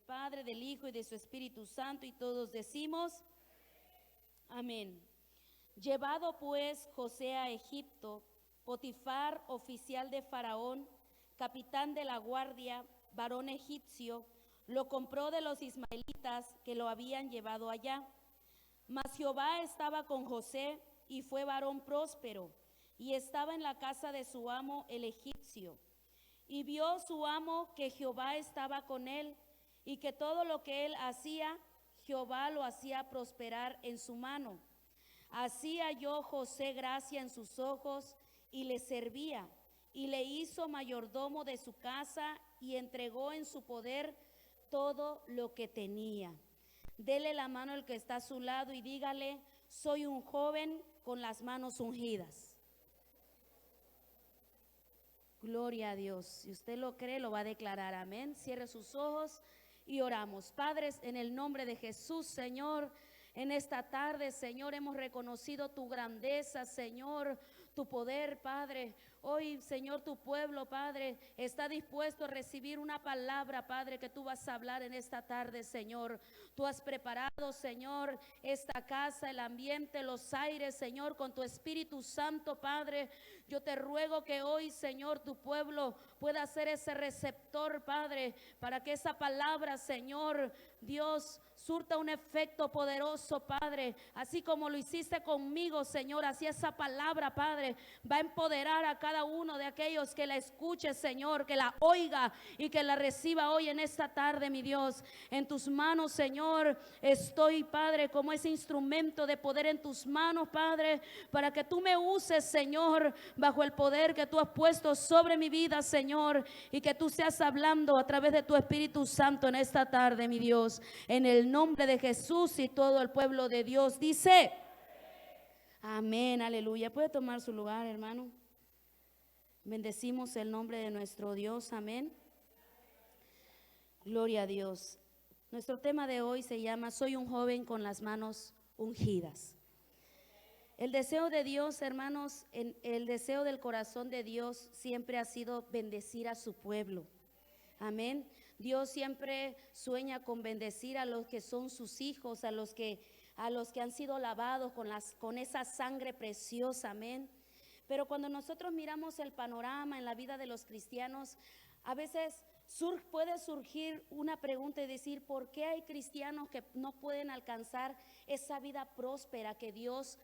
Padre, del Hijo y de su Espíritu Santo, y todos decimos amén. Llevado pues José a Egipto, Potifar, oficial de Faraón, capitán de la guardia, varón egipcio, lo compró de los ismaelitas que lo habían llevado allá. Mas Jehová estaba con José, y fue varón próspero, y estaba en la casa de su amo el egipcio. Y vio su amo que Jehová estaba con él, y que todo lo que él hacía, Jehová lo hacía prosperar en su mano. Así halló José gracia en sus ojos, y le servía, y le hizo mayordomo de su casa, y entregó en su poder todo lo que tenía. Dele la mano al que está a su lado y dígale: soy un joven con las manos ungidas. Gloria a Dios. Si usted lo cree, lo va a declarar. Amén. Cierre sus ojos y oramos. Padres, en el nombre de Jesús, Señor, en esta tarde, Señor, hemos reconocido tu grandeza, Señor, tu poder, Padre. Hoy, Señor, tu pueblo, Padre, está dispuesto a recibir una palabra, Padre, que tú vas a hablar en esta tarde, Señor. Tú has preparado, Señor, esta casa, el ambiente, los aires, Señor, con tu Espíritu Santo, Padre. Yo te ruego que hoy, Señor, tu pueblo pueda ser ese receptor, Padre, para que esa palabra, Señor, Dios, surta un efecto poderoso, Padre. Así como lo hiciste conmigo, Señor, así esa palabra, Padre, va a empoderar a cada uno de aquellos que la escuche, Señor, que la oiga y que la reciba hoy en esta tarde, mi Dios. En tus manos, Señor, estoy, Padre, como ese instrumento de poder en tus manos, Padre, para que tú me uses, Señor, bajo el poder que tú has puesto sobre mi vida, Señor, y que tú seas hablando a través de tu Espíritu Santo en esta tarde, mi Dios. En el nombre de Jesús, y todo el pueblo de Dios dice amén, aleluya. Puede tomar su lugar, hermano. Bendecimos el nombre de nuestro Dios, amén. Gloria a Dios. Nuestro tema de hoy se llama: soy un joven con las manos ungidas. El deseo de Dios, hermanos, el deseo del corazón de Dios siempre ha sido bendecir a su pueblo, amén. Dios siempre sueña con bendecir a los que son sus hijos, a los que han sido lavados con esa sangre preciosa, amén. Pero cuando nosotros miramos el panorama en la vida de los cristianos, a veces puede surgir una pregunta y decir: ¿por qué hay cristianos que no pueden alcanzar esa vida próspera que Dios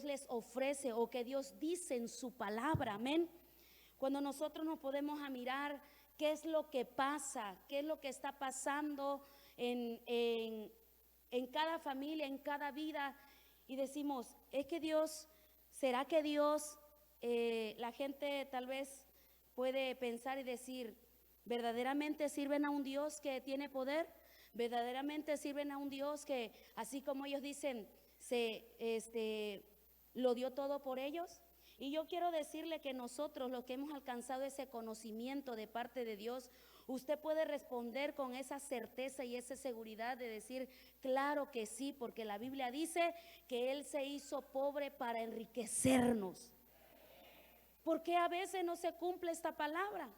les ofrece o que Dios dice en su palabra? Amén. Cuando nosotros nos podemos a mirar qué es lo que pasa, qué es lo que está pasando en cada familia, en cada vida, y decimos: es que Dios, ¿será que Dios, la gente tal vez puede pensar y decir: ¿verdaderamente sirven a un Dios que tiene poder? ¿Verdaderamente sirven a un Dios que, así como ellos dicen, lo dio todo por ellos? Y yo quiero decirle que nosotros, los que hemos alcanzado ese conocimiento de parte de Dios, usted puede responder con esa certeza y esa seguridad de decir: claro que sí, porque la Biblia dice que Él se hizo pobre para enriquecernos. ¿Por qué a veces no se cumple esta palabra?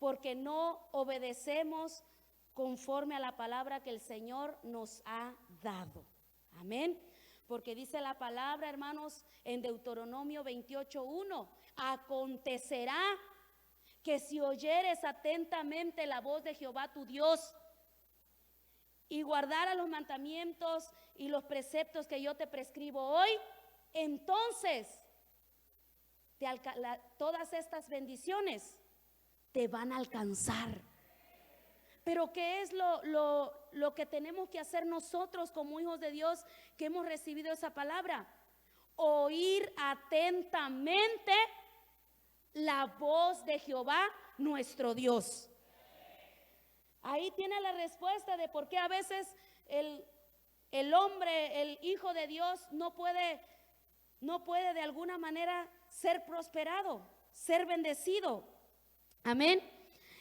Porque no obedecemos conforme a la palabra que el Señor nos ha dado. Amén. Porque dice la palabra, hermanos, en Deuteronomio 28:1: acontecerá que si oyeres atentamente la voz de Jehová tu Dios y guardaras los mandamientos y los preceptos que yo te prescribo hoy, entonces todas estas bendiciones te van a alcanzar. Pero ¿qué es lo que tenemos que hacer nosotros como hijos de Dios que hemos recibido esa palabra? Oír atentamente la voz de Jehová nuestro Dios. Ahí tiene la respuesta de por qué a veces el hombre, el hijo de Dios, no puede de alguna manera ser prosperado, ser bendecido. Amén.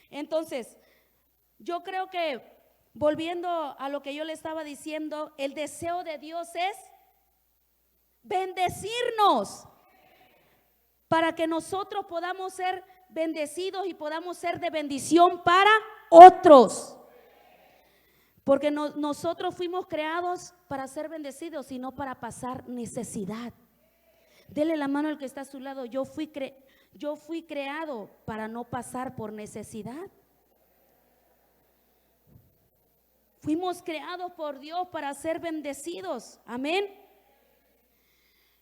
Entonces, yo creo que, volviendo a lo que yo le estaba diciendo, el deseo de Dios es bendecirnos para que nosotros podamos ser bendecidos y podamos ser de bendición para otros. Porque nosotros fuimos creados para ser bendecidos y no para pasar necesidad. Dele la mano al que está a su lado. Yo fui creado para no pasar por necesidad. Fuimos creados por Dios para ser bendecidos. Amén.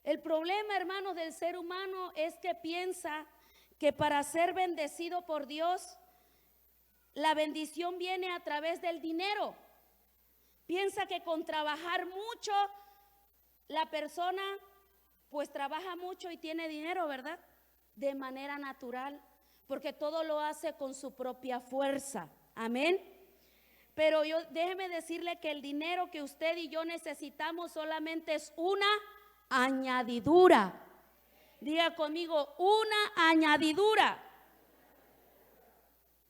El problema, hermanos, del ser humano es que piensa que para ser bendecido por Dios, la bendición viene a través del dinero. Piensa que con trabajar mucho, la persona pues trabaja mucho y tiene dinero, ¿verdad? De manera natural, porque todo lo hace con su propia fuerza. Amén. Pero déjeme decirle que el dinero que usted y yo necesitamos solamente es una añadidura. Diga conmigo, una añadidura.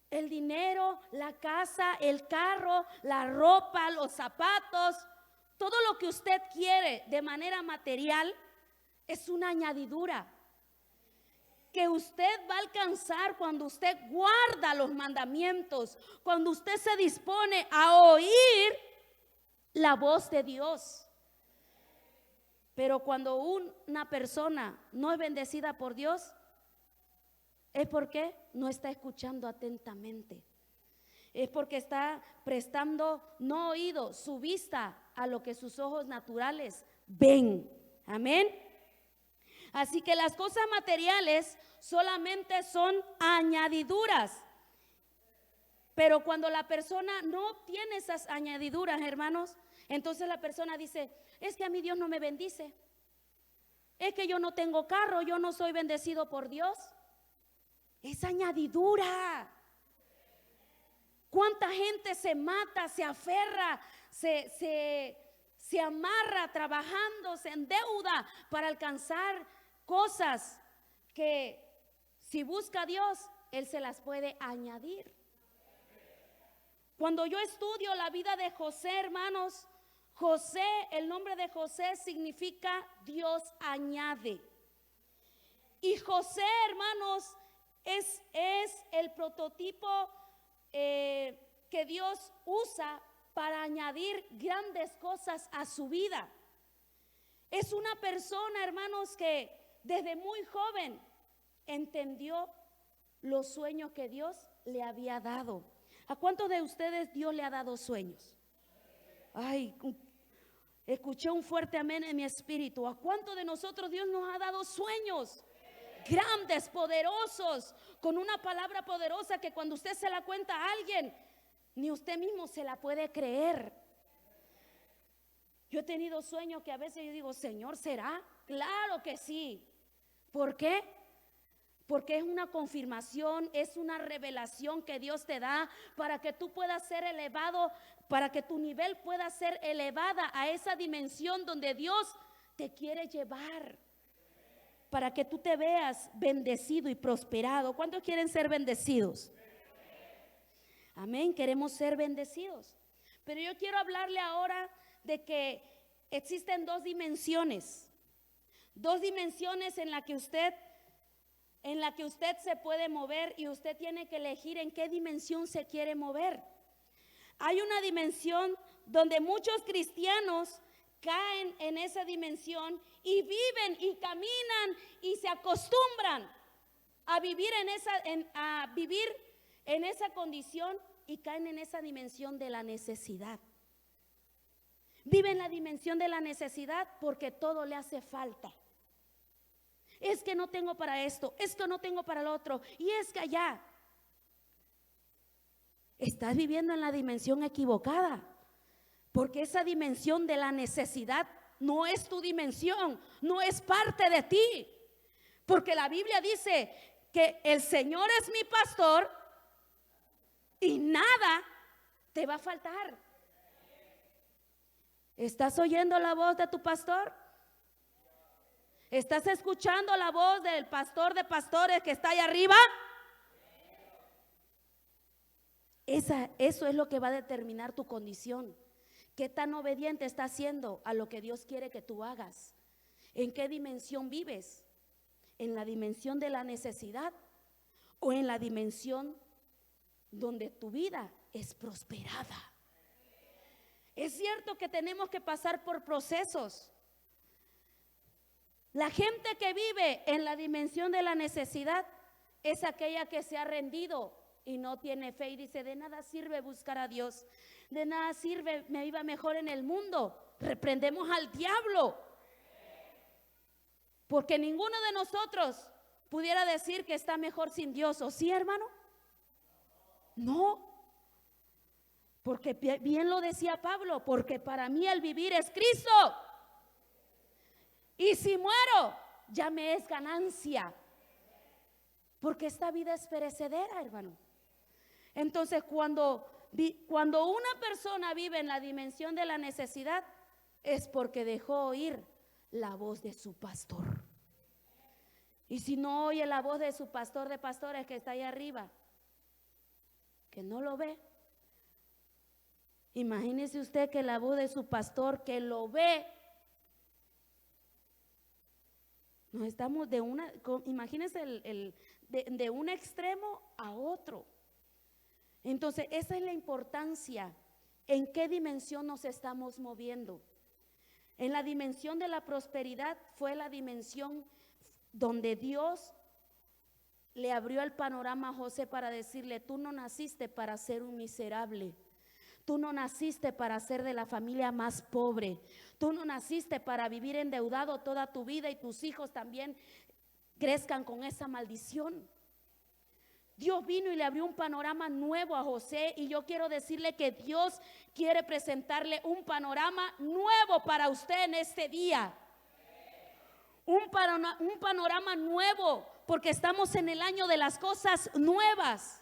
El dinero, la casa, el carro, la ropa, los zapatos, todo lo que usted quiere de manera material es una añadidura que usted va a alcanzar cuando usted guarda los mandamientos, cuando usted se dispone a oír la voz de Dios. Pero cuando una persona no es bendecida por Dios, es porque no está escuchando atentamente. Es porque está prestando no oído, su vista a lo que sus ojos naturales ven. Amén. Así que las cosas materiales solamente son añadiduras. Pero cuando la persona no obtiene esas añadiduras, hermanos, entonces la persona dice, es que a mí Dios no me bendice. Es que yo no tengo carro, yo no soy bendecido por Dios. Es añadidura. ¿Cuánta gente se mata, se aferra, se amarra trabajando, se endeuda para alcanzar cosas que si busca a Dios, Él se las puede añadir? Cuando yo estudio la vida de José, hermanos, José, el nombre de José significa Dios añade. Y José, hermanos, es el prototipo que Dios usa para añadir grandes cosas a su vida. Es una persona, hermanos, que desde muy joven entendió los sueños que Dios le había dado. ¿A cuántos de ustedes Dios le ha dado sueños? Ay, escuché un fuerte amén en mi espíritu. ¿A cuántos de nosotros Dios nos ha dado sueños? Grandes, poderosos, con una palabra poderosa que cuando usted se la cuenta a alguien, ni usted mismo se la puede creer. Yo he tenido sueños que a veces yo digo, Señor, ¿será? Claro que sí. ¿Por qué? Porque es una confirmación, es una revelación que Dios te da para que tú puedas ser elevado, para que tu nivel pueda ser elevada a esa dimensión donde Dios te quiere llevar. Para que tú te veas bendecido y prosperado. ¿Cuántos quieren ser bendecidos? Amén, queremos ser bendecidos. Pero yo quiero hablarle ahora de que existen dos dimensiones. Dos dimensiones en la que usted se puede mover y usted tiene que elegir en qué dimensión se quiere mover. Hay una dimensión donde muchos cristianos caen en esa dimensión y viven y caminan y se acostumbran a vivir en esa condición y caen en esa dimensión de la necesidad. Viven la dimensión de la necesidad porque todo le hace falta. Es que no tengo para esto, es que no tengo para lo otro, y es que allá. Estás viviendo en la dimensión equivocada. Porque esa dimensión de la necesidad no es tu dimensión, no es parte de ti. Porque la Biblia dice que el Señor es mi pastor y nada te va a faltar. ¿Estás oyendo la voz de tu pastor? ¿Estás escuchando la voz del pastor de pastores que está allá arriba? Eso es lo que va a determinar tu condición. ¿Qué tan obediente estás siendo a lo que Dios quiere que tú hagas? ¿En qué dimensión vives? ¿En la dimensión de la necesidad o en la dimensión donde tu vida es prosperada? Es cierto que tenemos que pasar por procesos. La gente que vive en la dimensión de la necesidad es aquella que se ha rendido y no tiene fe y dice, de nada sirve buscar a Dios, de nada sirve, me iba mejor en el mundo. Reprendemos al diablo, porque ninguno de nosotros pudiera decir que está mejor sin Dios. ¿O sí, hermano? No, porque bien lo decía Pablo, porque para mí el vivir es Cristo, y si muero ya me es ganancia, porque esta vida es perecedera, hermano. Entonces cuando una persona vive en la dimensión de la necesidad, es porque dejó oír la voz de su pastor. Y si no oye la voz de su pastor de pastores que está ahí arriba, que no lo ve, imagínese usted que la voz de su pastor que lo ve, nos estamos imagínese de un extremo a otro. Entonces esa es la importancia, en qué dimensión nos estamos moviendo. En la dimensión de la prosperidad fue la dimensión donde Dios le abrió el panorama a José para decirle, tú no naciste para ser un miserable, tú no naciste para ser de la familia más pobre, tú no naciste para vivir endeudado toda tu vida y tus hijos también crezcan con esa maldición. Dios vino y le abrió un panorama nuevo a José, y yo quiero decirle que Dios quiere presentarle un panorama nuevo para usted en este día. Un panorama nuevo, porque estamos en el año de las cosas nuevas.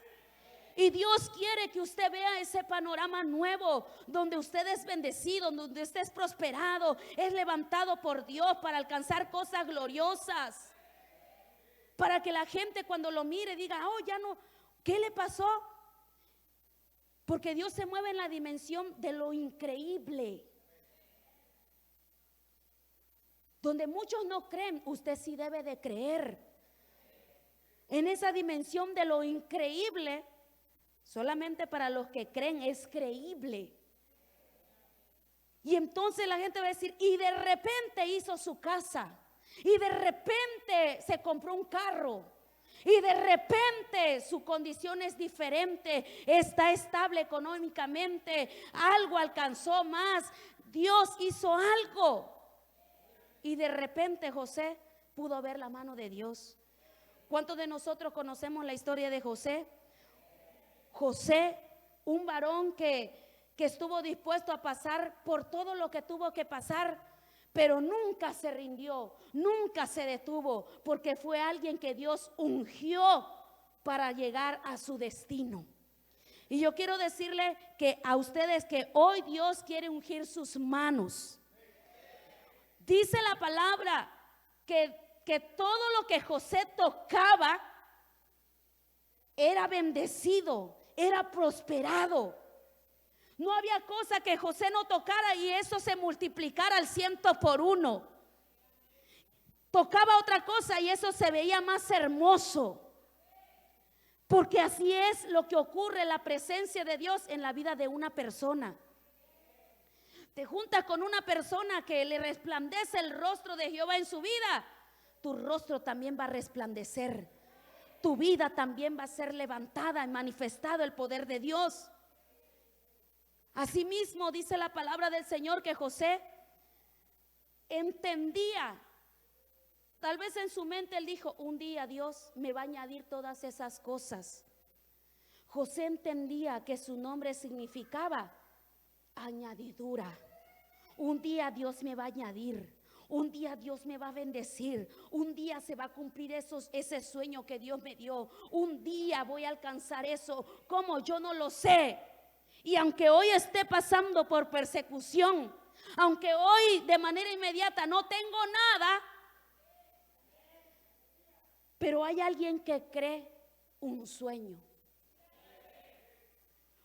Y Dios quiere que usted vea ese panorama nuevo, donde usted es bendecido, donde usted es prosperado, es levantado por Dios para alcanzar cosas gloriosas. Para que la gente cuando lo mire diga, oh, ya no, ¿qué le pasó? Porque Dios se mueve en la dimensión de lo increíble. Donde muchos no creen, usted sí debe de creer. En esa dimensión de lo increíble, solamente para los que creen es creíble. Y entonces la gente va a decir, y de repente hizo su casa, y de repente se compró un carro, y de repente su condición es diferente, está estable económicamente, algo alcanzó más, Dios hizo algo. Y de repente José pudo ver la mano de Dios. ¿Cuántos de nosotros conocemos la historia de José? José, un varón que estuvo dispuesto a pasar por todo lo que tuvo que pasar, pero nunca se rindió, nunca se detuvo, porque fue alguien que Dios ungió para llegar a su destino. Y yo quiero decirle que a ustedes que hoy Dios quiere ungir sus manos. Dice la palabra que todo lo que José tocaba era bendecido, era prosperado. No había cosa que José no tocara y eso se multiplicara al 100 por 1. Tocaba otra cosa y eso se veía más hermoso. Porque así es lo que ocurre, la presencia de Dios en la vida de una persona. Te juntas con una persona que le resplandece el rostro de Jehová en su vida, tu rostro también va a resplandecer. Tu vida también va a ser levantada y manifestado el poder de Dios. Asimismo dice la palabra del Señor que José entendía, tal vez en su mente él dijo, un día Dios me va a añadir todas esas cosas. José entendía que su nombre significaba añadidura. Un día Dios me va a añadir, un día Dios me va a bendecir, un día se va a cumplir ese sueño que Dios me dio, un día voy a alcanzar eso. ¿Cómo? Yo no lo sé. Y aunque hoy esté pasando por persecución, aunque hoy de manera inmediata no tengo nada, pero hay alguien que cree un sueño.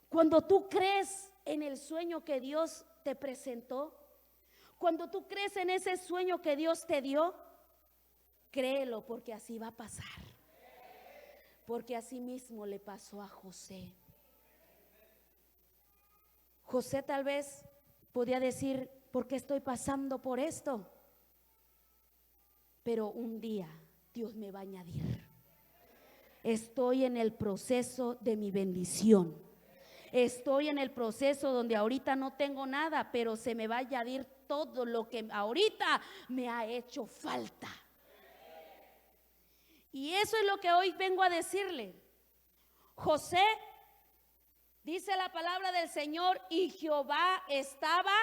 Cuando tú crees en el sueño que Dios te presentó, cuando tú crees en ese sueño que Dios te dio, créelo, porque así va a pasar. Porque así mismo le pasó a José. José tal vez podía decir, ¿por qué estoy pasando por esto? Pero un día Dios me va a añadir. Estoy en el proceso de mi bendición. Estoy en el proceso donde ahorita no tengo nada, pero se me va a añadir todo lo que ahorita me ha hecho falta. Y eso es lo que hoy vengo a decirle. José, dice la palabra del Señor, y Jehová estaba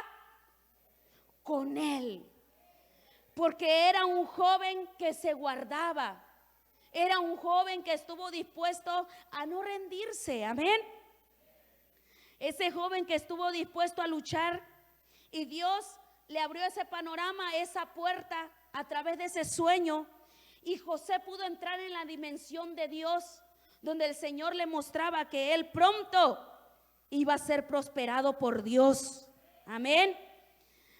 con él, porque era un joven que se guardaba. Era un joven que estuvo dispuesto a no rendirse, amén. Ese joven que estuvo dispuesto a luchar, y Dios le abrió ese panorama, esa puerta a través de ese sueño, y José pudo entrar en la dimensión de Dios, donde el Señor le mostraba que él pronto iba a ser prosperado por Dios, amén.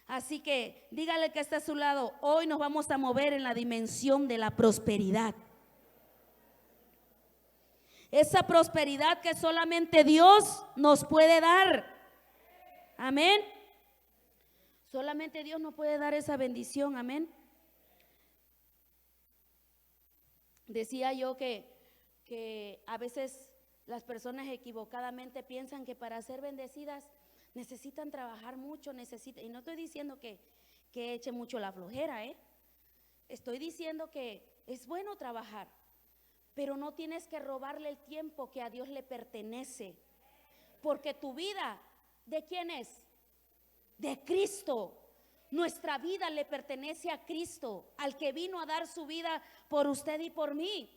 Así que dígale que está a su lado, hoy nos vamos a mover en la dimensión de la prosperidad. Esa prosperidad que solamente Dios nos puede dar. Amén. Solamente Dios nos puede dar esa bendición. Amén. Decía yo que a veces las personas equivocadamente piensan que para ser bendecidas necesitan trabajar mucho, y no estoy diciendo que eche mucho la flojera, estoy diciendo que es bueno trabajar, pero no tienes que robarle el tiempo que a Dios le pertenece, porque tu vida, ¿de quién es? De Cristo. Nuestra vida le pertenece a Cristo, al que vino a dar su vida por usted y por mí.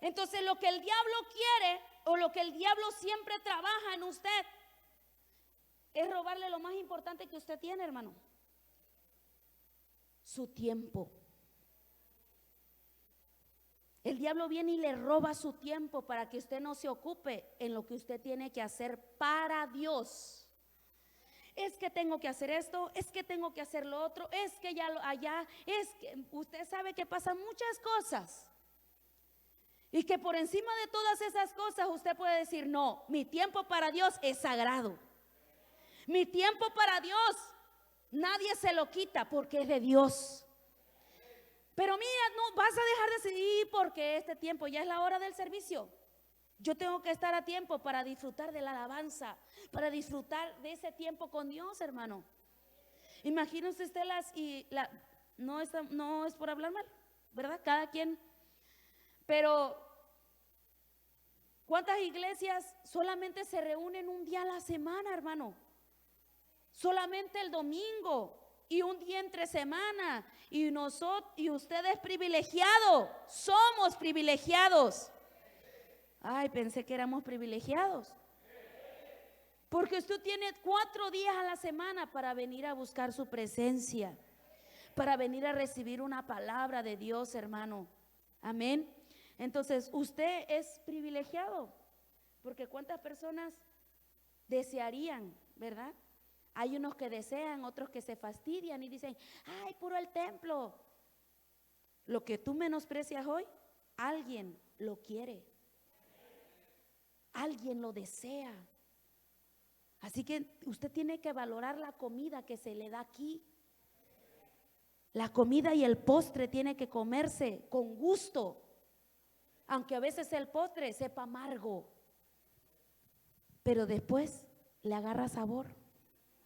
Entonces lo que el diablo quiere, o lo que el diablo siempre trabaja en usted, es robarle lo más importante que usted tiene, hermano: su tiempo. El diablo viene y le roba su tiempo para que usted no se ocupe en lo que usted tiene que hacer para Dios. Es que tengo que hacer esto, es que tengo que hacer lo otro, es que ya allá, es que usted sabe que pasan muchas cosas. Y que por encima de todas esas cosas usted puede decir, no, mi tiempo para Dios es sagrado. Mi tiempo para Dios nadie se lo quita porque es de Dios. Pero mira, no vas a dejar de seguir porque este tiempo ya es la hora del servicio. Yo tengo que estar a tiempo para disfrutar de la alabanza, para disfrutar de ese tiempo con Dios, hermano. Imagínense usted no es por hablar mal, ¿verdad? Cada quien. Pero ¿cuántas iglesias solamente se reúnen un día a la semana, hermano? Solamente el domingo y un día entre semana. Y usted es privilegiado, somos privilegiados. Ay, pensé que éramos privilegiados. Porque usted tiene 4 días a la semana para venir a buscar su presencia, para venir a recibir una palabra de Dios, hermano. Amén. Entonces, usted es privilegiado, porque ¿cuántas personas desearían, verdad? Hay unos que desean, otros que se fastidian y dicen, ay, puro el templo. Lo que tú menosprecias hoy, alguien lo quiere. Alguien lo desea. Así que usted tiene que valorar la comida que se le da aquí. La comida y el postre tiene que comerse con gusto, aunque a veces el postre sepa amargo, pero después le agarra sabor.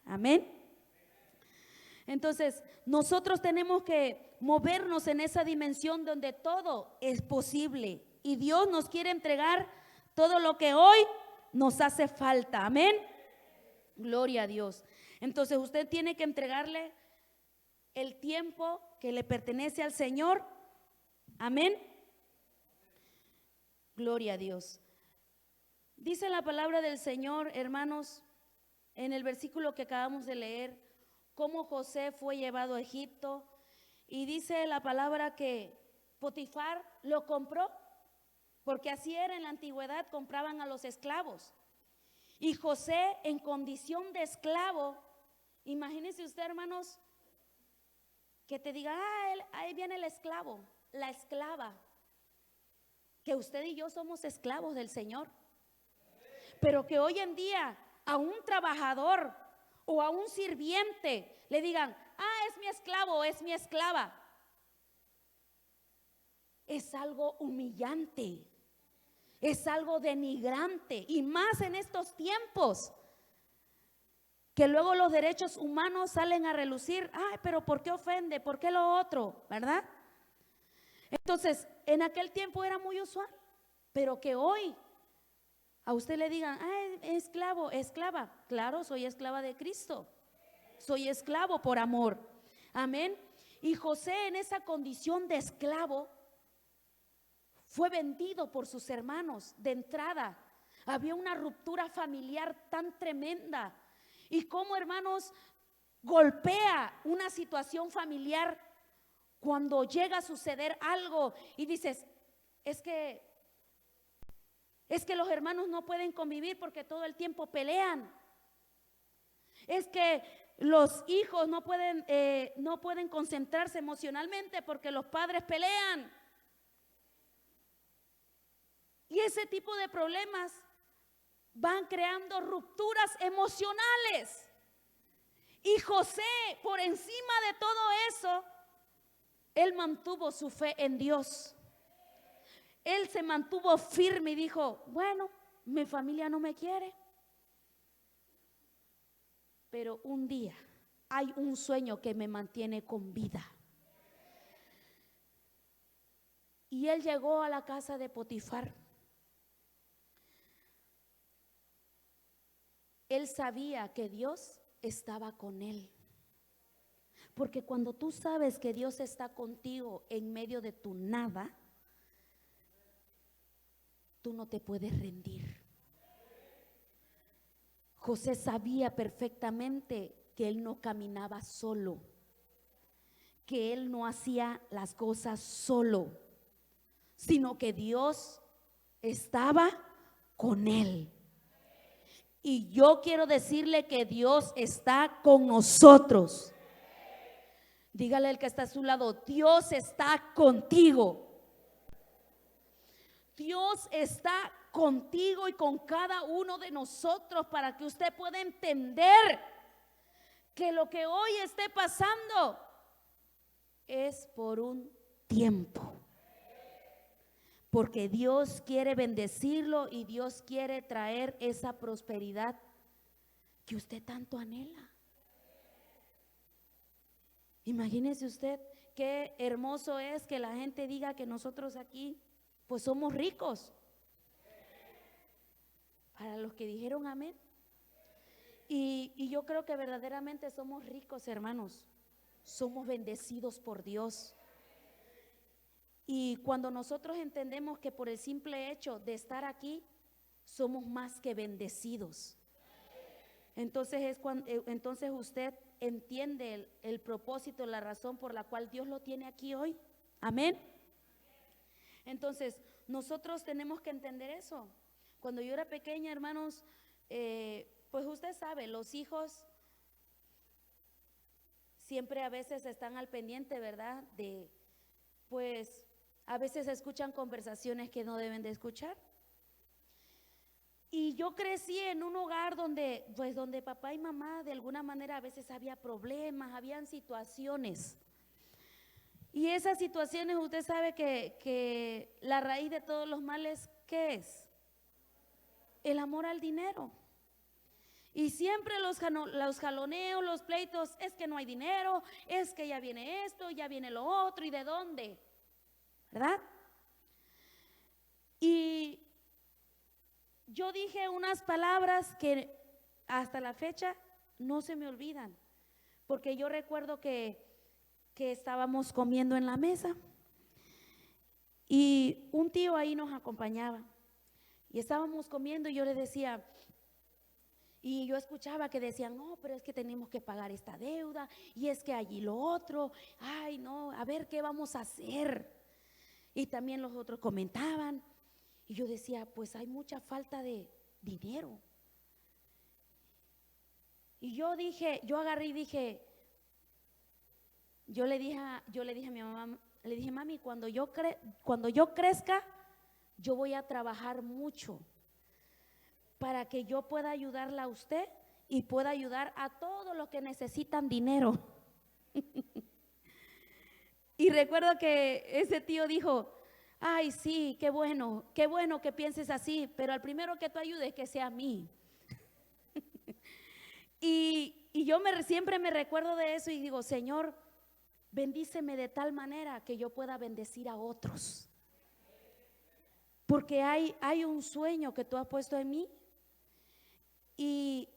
Amén. Entonces nosotros tenemos que movernos en esa dimensión donde todo es posible y Dios nos quiere entregar todo lo que hoy nos hace falta. Amén. Gloria a Dios. Entonces usted tiene que entregarle el tiempo que le pertenece al Señor. Amén. Gloria a Dios. Dice la palabra del Señor, hermanos, en el versículo que acabamos de leer, cómo José fue llevado a Egipto, y dice la palabra que Potifar lo compró, porque así era en la antigüedad, compraban a los esclavos. Y José, en condición de esclavo, imagínese usted, hermanos, que te diga, ahí viene el esclavo, la esclava, que usted y yo somos esclavos del Señor, pero que hoy en día a un trabajador o a un sirviente le digan, es mi esclavo o es mi esclava, es algo humillante, es algo denigrante, y más en estos tiempos que luego los derechos humanos salen a relucir. Pero ¿por qué ofende? ¿Por qué lo otro? ¿Verdad? Entonces, en aquel tiempo era muy usual, pero que hoy a usted le digan, esclavo, esclava. Claro, soy esclava de Cristo, soy esclavo por amor. Amén. Y José, en esa condición de esclavo, fue vendido por sus hermanos. De entrada había una ruptura familiar tan tremenda. Y cómo, hermanos, golpea una situación familiar cuando llega a suceder algo y dices, es que los hermanos no pueden convivir porque todo el tiempo pelean. Es que los hijos no pueden concentrarse emocionalmente porque los padres pelean. Y ese tipo de problemas van creando rupturas emocionales. Y José, por encima de todo eso, él mantuvo su fe en Dios. Él se mantuvo firme y dijo, bueno, mi familia no me quiere, pero un día hay un sueño que me mantiene con vida. Y él llegó a la casa de Potifar. Él sabía que Dios estaba con él. Porque cuando tú sabes que Dios está contigo en medio de tu nada, tú no te puedes rendir. José sabía perfectamente que él no caminaba solo, que él no hacía las cosas solo, sino que Dios estaba con él. Y yo quiero decirle que Dios está con nosotros. Dígale al que está a su lado, Dios está contigo. Dios está contigo y con cada uno de nosotros, para que usted pueda entender que lo que hoy esté pasando es por un tiempo. Porque Dios quiere bendecirlo y Dios quiere traer esa prosperidad que usted tanto anhela. Imagínese usted qué hermoso es que la gente diga que nosotros aquí pues somos ricos. Para los que dijeron amén. Y yo creo que verdaderamente somos ricos, hermanos. Somos bendecidos por Dios. Y cuando nosotros entendemos que por el simple hecho de estar aquí somos más que bendecidos, entonces usted entiende el propósito, la razón por la cual Dios lo tiene aquí hoy. Amén. Entonces nosotros tenemos que entender eso. Cuando yo era pequeña, hermanos, pues usted sabe, los hijos siempre a veces están al pendiente, ¿verdad? Pues a veces escuchan conversaciones que no deben de escuchar. Y yo crecí en un hogar donde papá y mamá de alguna manera a veces había problemas, habían situaciones. Y esas situaciones usted sabe que la raíz de todos los males, ¿qué es? El amor al dinero. Y siempre los jaloneos, los pleitos, es que no hay dinero, es que ya viene esto, ya viene lo otro, ¿y de dónde? ¿Verdad? Y yo dije unas palabras que hasta la fecha no se me olvidan, porque yo recuerdo que estábamos comiendo en la mesa y un tío ahí nos acompañaba y estábamos comiendo y yo le decía, y yo escuchaba que decían, no, pero es que tenemos que pagar esta deuda y es que allí lo otro, ay no, a ver qué vamos a hacer. Y también los otros comentaban y yo decía, pues hay mucha falta de dinero. Y yo agarré y dije, yo le dije a mi mamá, le dije, mami, cuando yo crezca, yo voy a trabajar mucho para que yo pueda ayudarla a usted y pueda ayudar a todos los que necesitan dinero. Y recuerdo que ese tío dijo, ay, sí, qué bueno que pienses así, pero al primero que tú ayudes que sea a mí. Y yo siempre me recuerdo de eso y digo, Señor, bendíceme de tal manera que yo pueda bendecir a otros. Porque hay un sueño que tú has puesto en mí. Y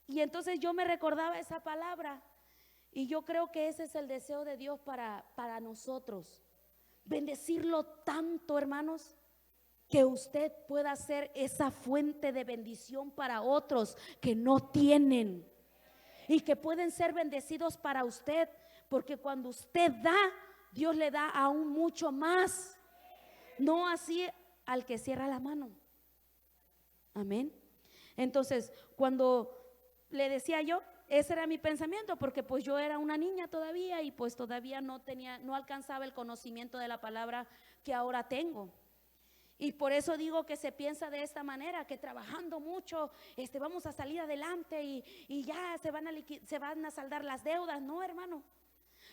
entonces yo me recordaba esa palabra. Y yo creo que ese es el deseo de Dios para nosotros. Bendecirlo tanto, hermanos, que usted pueda ser esa fuente de bendición para otros que no tienen. Y que pueden ser bendecidos para usted. Porque cuando usted da, Dios le da aún mucho más. No así al que cierra la mano. Amén. Entonces, cuando le decía yo, ese era mi pensamiento, porque pues yo era una niña todavía y pues todavía no alcanzaba el conocimiento de la palabra que ahora tengo. Y por eso digo que se piensa de esta manera, que trabajando mucho vamos a salir adelante y ya se van a saldar las deudas. No, hermano,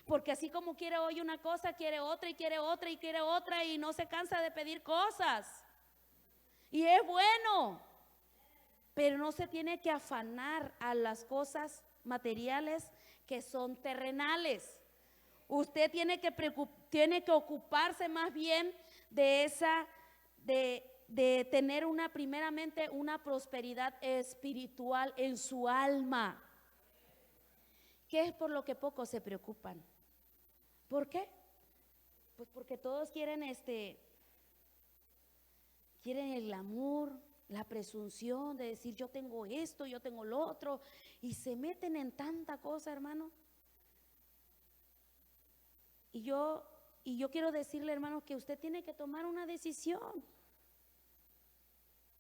porque así como quiere hoy una cosa, quiere otra y quiere otra y quiere otra y no se cansa de pedir cosas. Y es bueno, pero no se tiene que afanar a las cosas materiales que son terrenales. Usted tiene que ocuparse más bien de de tener primeramente una prosperidad espiritual en su alma. ¿Qué es por lo que pocos se preocupan? ¿Por qué? Pues porque todos quieren el glamour, la presunción de decir yo tengo esto, yo tengo lo otro, y se meten en tanta cosa, hermano. Y yo quiero decirle, hermano, que usted tiene que tomar una decisión.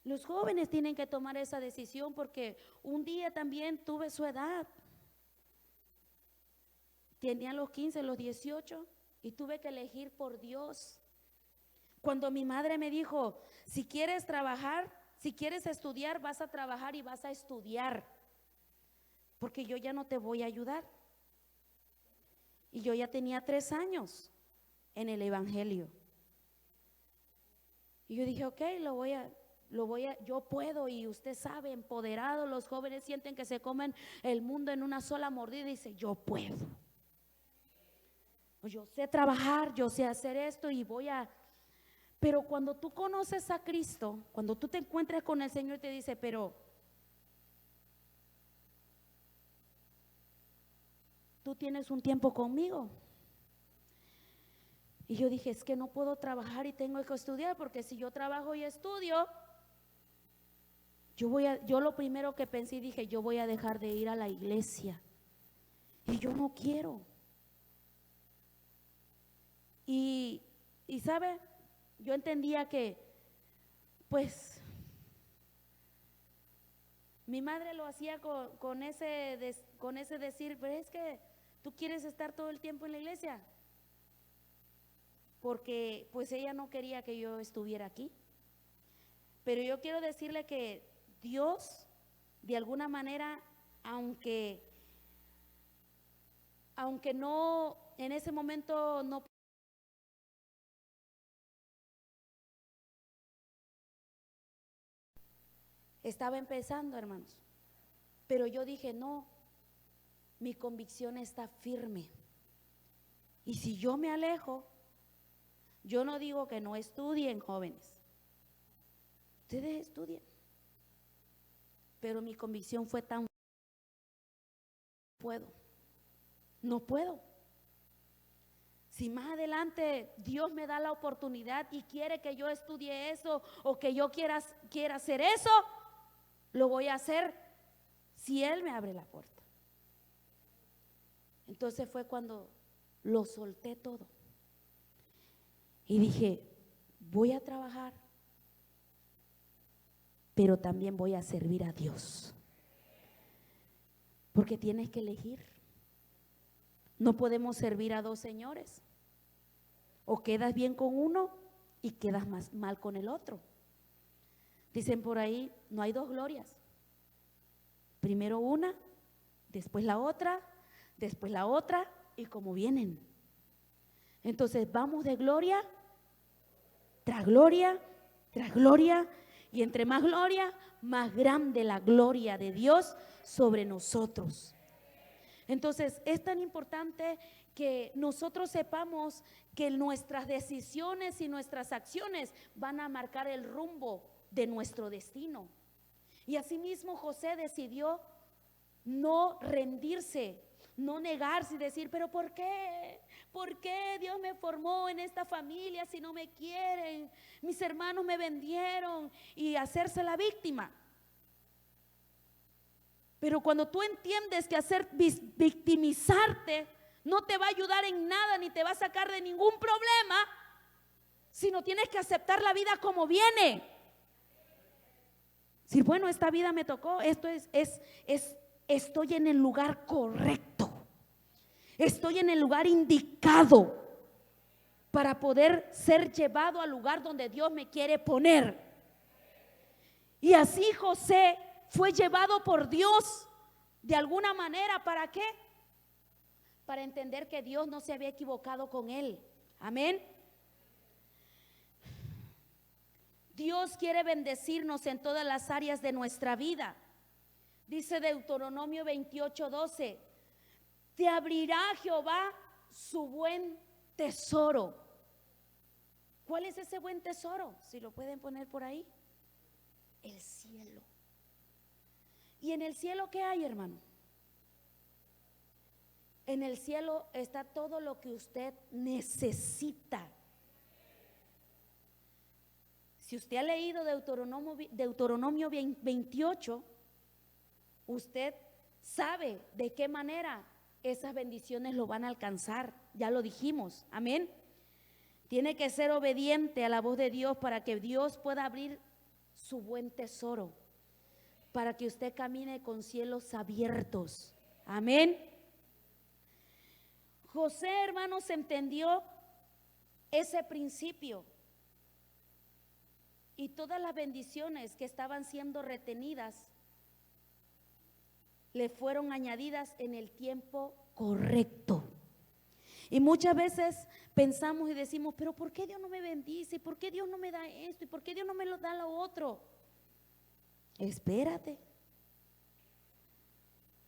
Los jóvenes tienen que tomar esa decisión, porque un día también tuve su edad. Tenía los 15, los 18 y tuve que elegir por Dios. Cuando mi madre me dijo, si quieres trabajar, si quieres estudiar, vas a trabajar y vas a estudiar, porque yo ya no te voy a ayudar. Y yo ya tenía 3 años en el evangelio. Y yo dije, ok, yo puedo. Y usted sabe, empoderado, los jóvenes sienten que se comen el mundo en una sola mordida y dice, yo puedo. Yo sé trabajar, yo sé hacer esto y Pero cuando tú conoces a Cristo, cuando tú te encuentres con el Señor, te dice, pero tú tienes un tiempo conmigo. Y yo dije, es que no puedo trabajar y tengo que estudiar, porque si yo trabajo y estudio, yo lo primero que pensé y dije, yo voy a dejar de ir a la iglesia. Y yo no quiero. Y ¿sabe? Yo entendía que, pues, mi madre lo hacía con ese decir, pero es que tú quieres estar todo el tiempo en la iglesia. Porque pues ella no quería que yo estuviera aquí. Pero yo quiero decirle que Dios, de alguna manera, aunque no, en ese momento no estaba empezando, hermanos, pero yo dije, no, mi convicción está firme. Y si yo me alejo, yo no digo que no estudien, jóvenes. Ustedes estudien. Pero mi convicción fue tan no puedo. Si más adelante Dios me da la oportunidad y quiere que yo estudie eso o que yo quiera hacer eso, lo voy a hacer si Él me abre la puerta. Entonces fue cuando lo solté todo y dije, voy a trabajar, pero también voy a servir a Dios, porque tienes que elegir. No podemos servir a 2 señores. O quedas bien con uno y quedas mal con el otro. Dicen por ahí, no hay 2 glorias. Primero una, después la otra y como vienen. Entonces vamos de gloria tras gloria tras gloria, y entre más gloria, más grande la gloria de Dios sobre nosotros. Entonces es tan importante que nosotros sepamos que nuestras decisiones y nuestras acciones van a marcar el rumbo de nuestro destino. Y asimismo José decidió no rendirse, no negarse y decir, pero ¿por qué? ¿Por qué Dios me formó en esta familia si no me quieren? Mis hermanos me vendieron, y hacerse la víctima. Pero cuando tú entiendes que victimizarte no te va a ayudar en nada, ni te va a sacar de ningún problema, sino tienes que aceptar la vida como viene. Decir, bueno, esta vida me tocó, estoy en el lugar correcto, estoy en el lugar indicado para poder ser llevado al lugar donde Dios me quiere poner. Y así José fue llevado por Dios de alguna manera. ¿Para qué? Para entender que Dios no se había equivocado con él. Amén. Dios quiere bendecirnos en todas las áreas de nuestra vida. Dice Deuteronomio 28:12, te abrirá Jehová su buen tesoro. ¿Cuál es ese buen tesoro? Si lo pueden poner por ahí. El cielo. ¿Y en el cielo qué hay, hermano? En el cielo está todo lo que usted necesita. Si usted ha leído Deuteronomio 28, usted sabe de qué manera esas bendiciones lo van a alcanzar. Ya lo dijimos, amén. Tiene que ser obediente a la voz de Dios para que Dios pueda abrir su buen tesoro, para que usted camine con cielos abiertos, amén. José, hermanos, entendió ese principio, y todas las bendiciones que estaban siendo retenidas le fueron añadidas en el tiempo correcto. Y muchas veces pensamos y decimos, pero ¿por qué Dios no me bendice? ¿Por qué Dios no me da esto? ¿Y por qué Dios no me lo da lo otro? Espérate,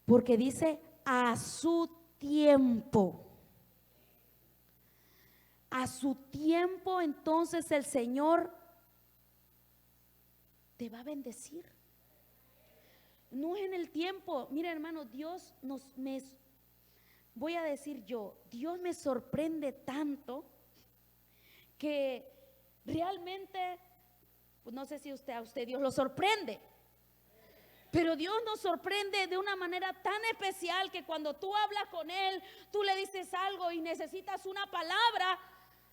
porque dice a su tiempo. A su tiempo, entonces el Señor te va a bendecir. No es en el tiempo. Mira, hermano, Dios voy a decir yo, Dios me sorprende tanto que realmente, pues no sé si a usted Dios lo sorprende, pero Dios nos sorprende de una manera tan especial que cuando tú hablas con Él, tú le dices algo y necesitas una palabra,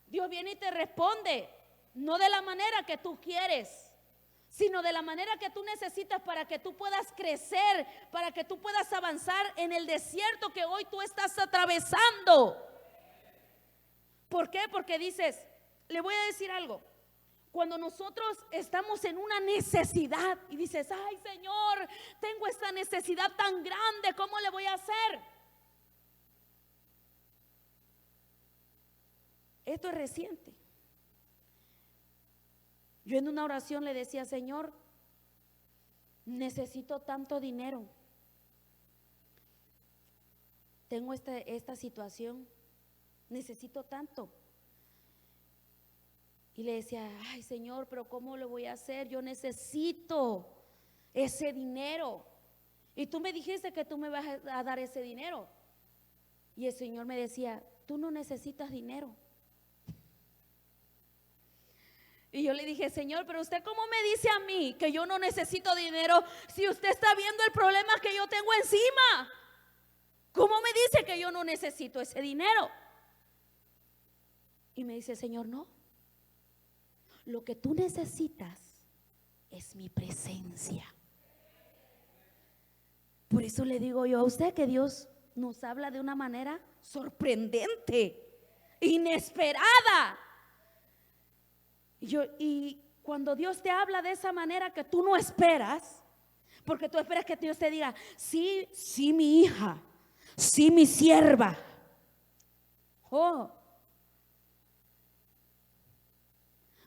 Dios viene y te responde, no de la manera que tú quieres, sino de la manera que tú necesitas para que tú puedas crecer, para que tú puedas avanzar en el desierto que hoy tú estás atravesando. ¿Por qué? Porque dices, le voy a decir algo, cuando nosotros estamos en una necesidad y dices, ay Señor, tengo esta necesidad tan grande, ¿cómo le voy a hacer? Esto es reciente. Yo en una oración le decía, Señor, necesito tanto dinero, tengo esta situación, necesito tanto. Y le decía, ay Señor, pero ¿cómo lo voy a hacer? Yo necesito ese dinero. Y tú me dijiste que tú me vas a dar ese dinero. Y el Señor me decía, tú no necesitas dinero. Y yo le dije, Señor, pero usted ¿cómo me dice a mí que yo no necesito dinero si usted está viendo el problema que yo tengo encima? ¿Cómo me dice que yo no necesito ese dinero? Y me dice, Señor, no. Lo que tú necesitas es mi presencia. Por eso le digo yo a usted que Dios nos habla de una manera sorprendente, inesperada. Y cuando Dios te habla de esa manera que tú no esperas, Porque tú esperas que Dios te diga, sí, sí, mi hija, sí, mi sierva. Oh,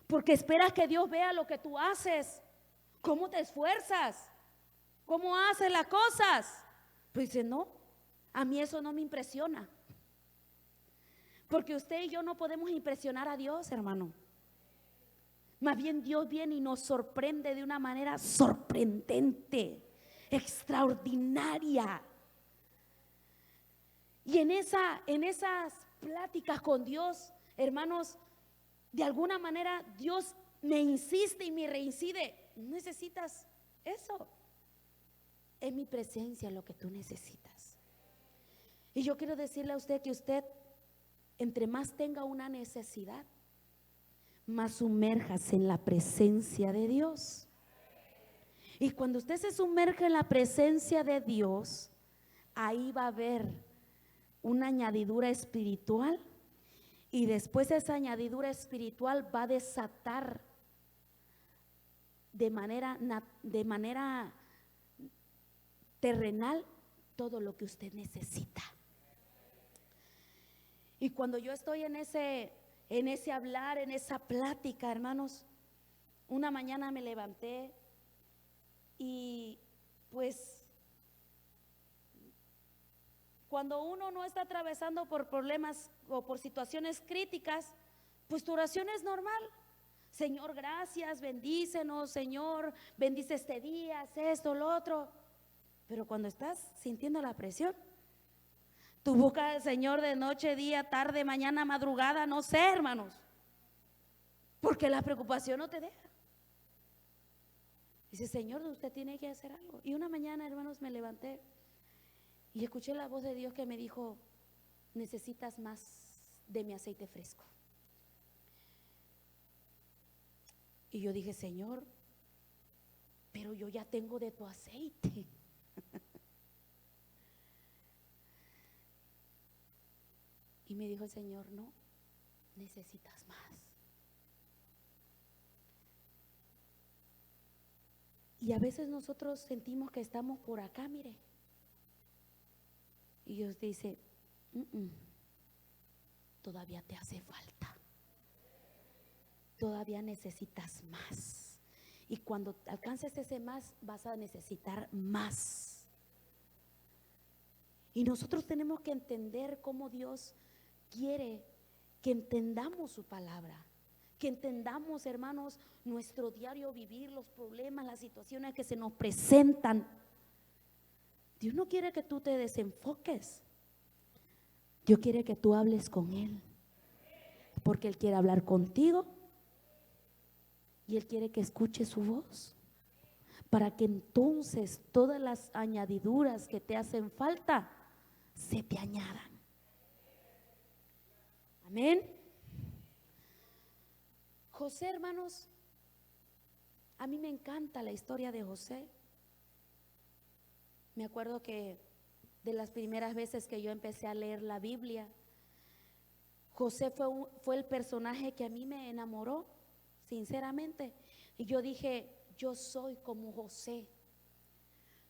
porque esperas que Dios vea lo que tú haces, cómo te esfuerzas, cómo haces las cosas. Pues dice, no, a mí eso no me impresiona. Porque usted y yo no podemos impresionar a Dios, hermano. Más bien Dios viene y nos sorprende de una manera sorprendente, extraordinaria. Y en esas pláticas con Dios, hermanos, de alguna manera Dios me insiste y me reincide. Necesitas eso. Es mi presencia lo que tú necesitas. Y yo quiero decirle a usted que usted, entre más tenga una necesidad, más sumérjase en la presencia de Dios. Y cuando usted se sumerge en la presencia de Dios, ahí va a haber una añadidura espiritual, y después esa añadidura espiritual va a desatar de manera terrenal todo lo que usted necesita. Y cuando yo estoy en ese hablar, en esa plática, hermanos, una mañana me levanté y pues cuando uno no está atravesando por problemas o por situaciones críticas, pues tu oración es normal. Señor, gracias, bendícenos, Señor, bendice este día, haz esto, lo otro. Pero cuando estás sintiendo la presión, tú buscas al Señor de noche, día, tarde, mañana, madrugada, no sé, hermanos, porque la preocupación no te deja. Dice, Señor, usted tiene que hacer algo. Y una mañana, hermanos, me levanté y escuché la voz de Dios que me dijo, necesitas más de mi aceite fresco. Y yo dije, Señor, pero yo ya tengo de tu aceite. Y me dijo el Señor, no, necesitas más. Y a veces nosotros sentimos que estamos por acá, mire. Y Dios dice, todavía te hace falta. Todavía necesitas más. Y cuando alcances ese más, vas a necesitar más. Y nosotros tenemos que entender cómo Dios quiere que entendamos su palabra, que entendamos, hermanos, nuestro diario vivir, los problemas, las situaciones que se nos presentan. Dios no quiere que tú te desenfoques. Dios quiere que tú hables con Él, porque Él quiere hablar contigo y Él quiere que escuches su voz, para que entonces todas las añadiduras que te hacen falta se te añadan. Amén. José, hermanos, a mí me encanta la historia de José. Me acuerdo que de las primeras veces que yo empecé a leer la Biblia, José fue el personaje que a mí me enamoró, sinceramente. Y yo dije, yo soy como José.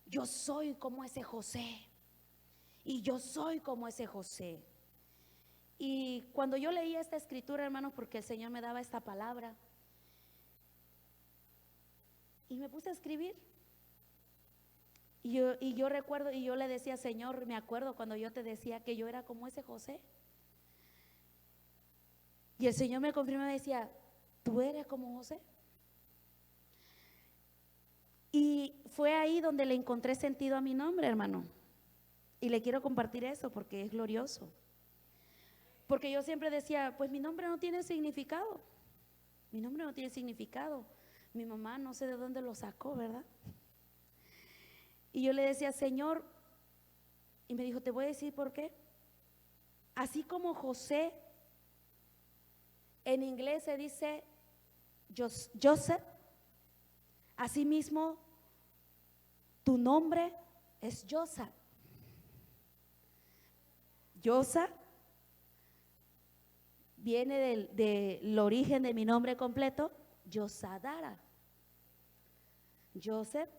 Yo soy como ese José. Y yo soy como ese José. Y cuando yo leía esta escritura, hermanos, porque el Señor me daba esta palabra, y me puse a escribir. Y yo recuerdo, y yo le decía, Señor, me acuerdo cuando yo te decía que yo era como ese José. Y el Señor me confirmó y me decía, tú eres como José. Y fue ahí donde le encontré sentido a mi nombre, hermano. Y le quiero compartir eso porque es glorioso. Porque yo siempre decía, pues mi nombre no tiene significado. Mi nombre no tiene significado. Mi mamá no sé de dónde lo sacó, ¿verdad? Y yo le decía, Señor, y me dijo, te voy a decir por qué. Así como José, en inglés se dice Joseph, así mismo tu nombre es Josa. Josa viene del origen de mi nombre completo, Josadara. Joseph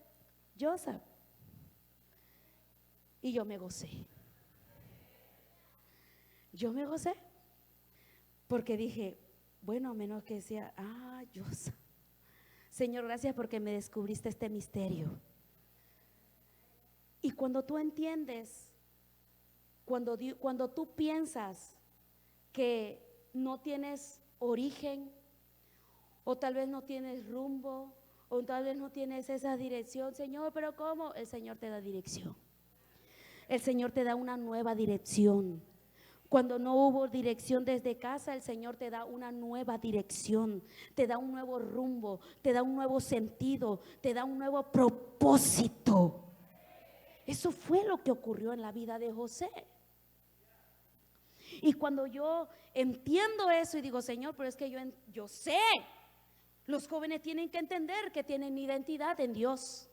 Joseph. Y yo me gocé. Yo me gocé porque dije, bueno, a menos que sea, Joseph. Señor, gracias porque me descubriste este misterio. Y cuando tú entiendes, cuando tú piensas que no tienes origen, o tal vez no tienes rumbo, o tal vez no tienes esa dirección, Señor, pero ¿cómo? El Señor te da dirección. El Señor te da una nueva dirección. Cuando no hubo dirección desde casa, el Señor te da una nueva dirección, te da un nuevo rumbo, te da un nuevo sentido, te da un nuevo propósito. Eso fue lo que ocurrió en la vida de José. Y cuando yo entiendo eso y digo, Señor, pero es que yo sé, los jóvenes tienen que entender que tienen identidad en Dios.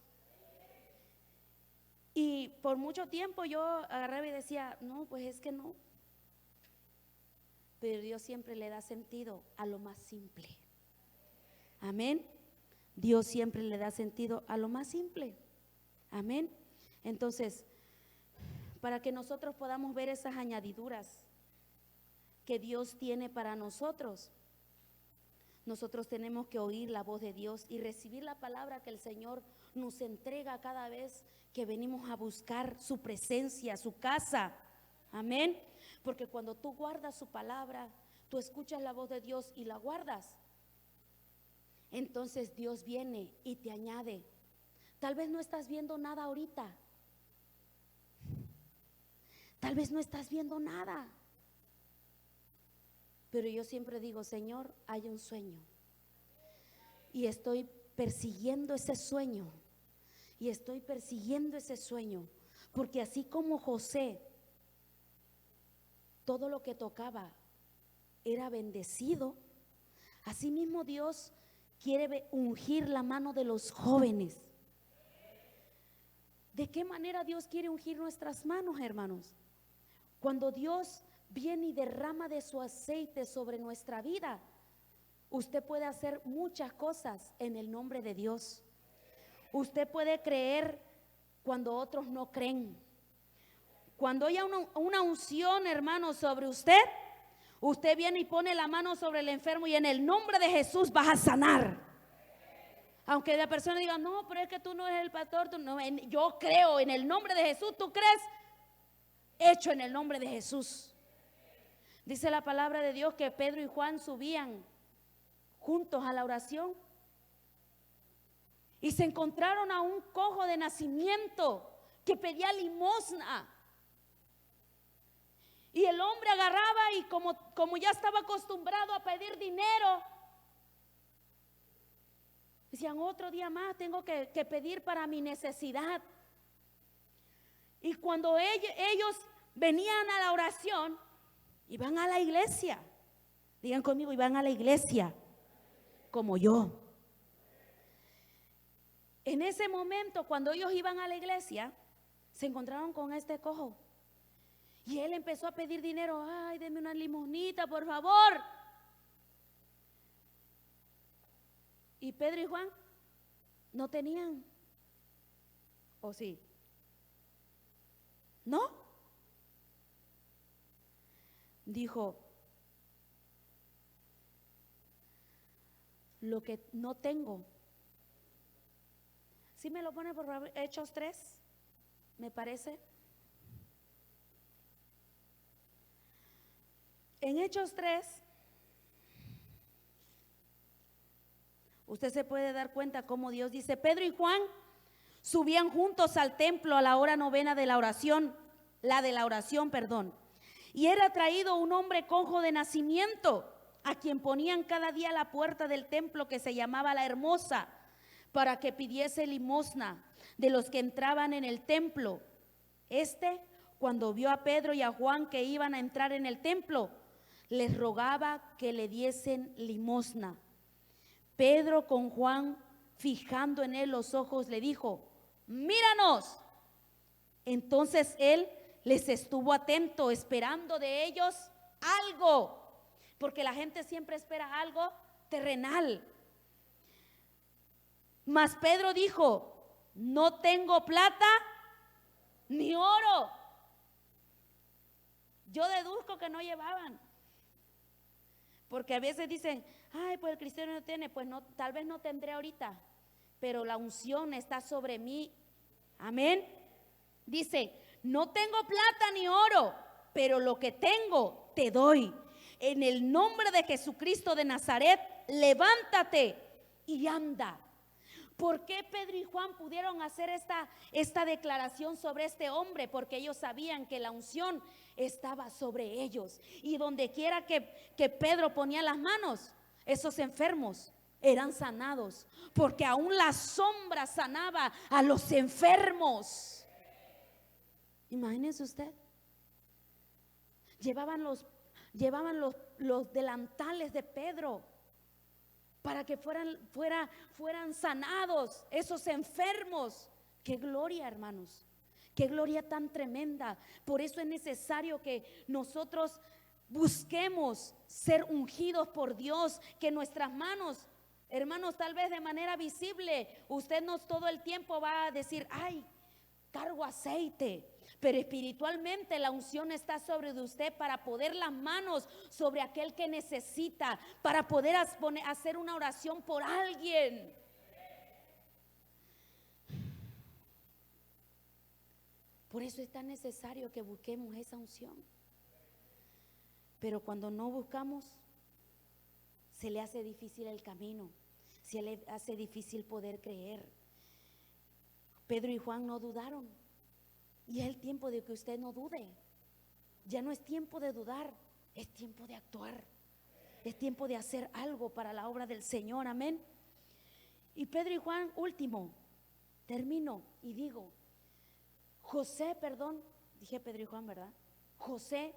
Y por mucho tiempo yo agarraba y decía, no, pues es que no. Pero Dios siempre le da sentido a lo más simple. Amén. Dios siempre le da sentido a lo más simple. Amén. Entonces, para que nosotros podamos ver esas añadiduras que Dios tiene para nosotros, nosotros tenemos que oír la voz de Dios y recibir la palabra que el Señor nos entrega cada vez que venimos a buscar su presencia, su casa. Amén. Porque cuando tú guardas su palabra, tú escuchas la voz de Dios y la guardas, entonces Dios viene y te añade. Tal vez no estás viendo nada ahorita. Tal vez no estás viendo nada. Pero yo siempre digo, Señor, hay un sueño. Y estoy persiguiendo ese sueño. Y estoy persiguiendo ese sueño. Porque así como José, todo lo que tocaba era bendecido, así mismo Dios quiere ungir la mano de los jóvenes. ¿De qué manera Dios quiere ungir nuestras manos, hermanos? Cuando Dios viene y derrama de su aceite sobre nuestra vida, usted puede hacer muchas cosas en el nombre de Dios. Usted puede creer cuando otros no creen. Cuando haya una unción, hermano, sobre usted, usted viene y pone la mano sobre el enfermo y en el nombre de Jesús vas a sanar. Aunque la persona diga, no, pero es que tú no eres el pastor, yo creo en el nombre de Jesús. ¿Tú crees? Hecho en el nombre de Jesús. Dice la palabra de Dios que Pedro y Juan subían juntos a la oración y se encontraron a un cojo de nacimiento que pedía limosna. Y el hombre agarraba y como ya estaba acostumbrado a pedir dinero, decían, otro día más tengo que pedir para mi necesidad. Y cuando ellos venían a la oración, iban a la iglesia. Digan conmigo, iban a la iglesia como yo. En ese momento, cuando ellos iban a la iglesia, se encontraron con este cojo. Y él empezó a pedir dinero. Ay, denme una limosnita, por favor. Y Pedro y Juan no tenían. ¿O sí? ¿No? Dijo, lo que no tengo. ¿Sí me lo pone por favor? Hechos 3, me parece. En Hechos 3, usted se puede dar cuenta cómo Dios dice, Pedro y Juan subían juntos al templo a la hora novena de la oración, perdón. Y era traído un hombre cojo de nacimiento, a quien ponían cada día a la puerta del templo que se llamaba La Hermosa, para que pidiese limosna de los que entraban en el templo. Cuando vio a Pedro y a Juan que iban a entrar en el templo, les rogaba que le diesen limosna. Pedro, con Juan fijando en él los ojos, le dijo, míranos. Entonces él les estuvo atento, esperando de ellos algo, porque la gente siempre espera algo terrenal. Mas Pedro dijo, no tengo plata ni oro. Yo deduzco que no llevaban. Porque a veces dicen, ay, pues el cristiano no tiene, pues no, tal vez no tendré ahorita, pero la unción está sobre mí. Amén. Dice, no tengo plata ni oro, pero lo que tengo te doy. En el nombre de Jesucristo de Nazaret, levántate y anda. ¿Por qué Pedro y Juan pudieron hacer esta declaración sobre este hombre? Porque ellos sabían que la unción estaba sobre ellos. Y donde quiera que Pedro ponía las manos, esos enfermos eran sanados. Porque aún la sombra sanaba a los enfermos. Imagínense usted. Llevaban los delantales de Pedro para que fueran sanados esos enfermos. Qué gloria, hermanos, qué gloria tan tremenda. Por eso es necesario que nosotros busquemos ser ungidos por Dios, que nuestras manos, hermanos, tal vez de manera visible, usted no todo el tiempo va a decir, ay, cargo aceite. Pero espiritualmente la unción está sobre de usted para poner las manos sobre aquel que necesita, para poder hacer una oración por alguien. Por eso es tan necesario que busquemos esa unción. Pero cuando no buscamos, se le hace difícil el camino, se le hace difícil poder creer. Pedro y Juan no dudaron. Y es el tiempo de que usted no dude. Ya no es tiempo de dudar, es tiempo de actuar. Es tiempo de hacer algo para la obra del Señor, amén. Y Pedro y Juan, último, termino y digo, dije Pedro y Juan, ¿verdad? José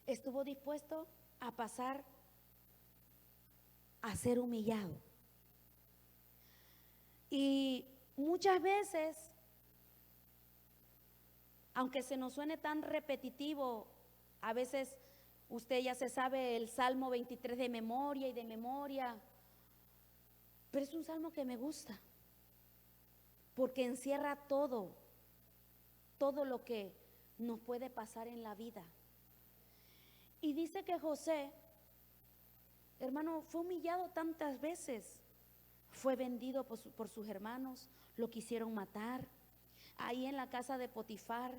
estuvo dispuesto a pasar a ser humillado. Y muchas veces, aunque se nos suene tan repetitivo, a veces usted ya se sabe el Salmo 23 de memoria, pero es un salmo que me gusta, porque encierra todo lo que nos puede pasar en la vida. Y dice que José, hermano, fue humillado tantas veces, fue vendido por sus hermanos, lo quisieron matar. Ahí en la casa de Potifar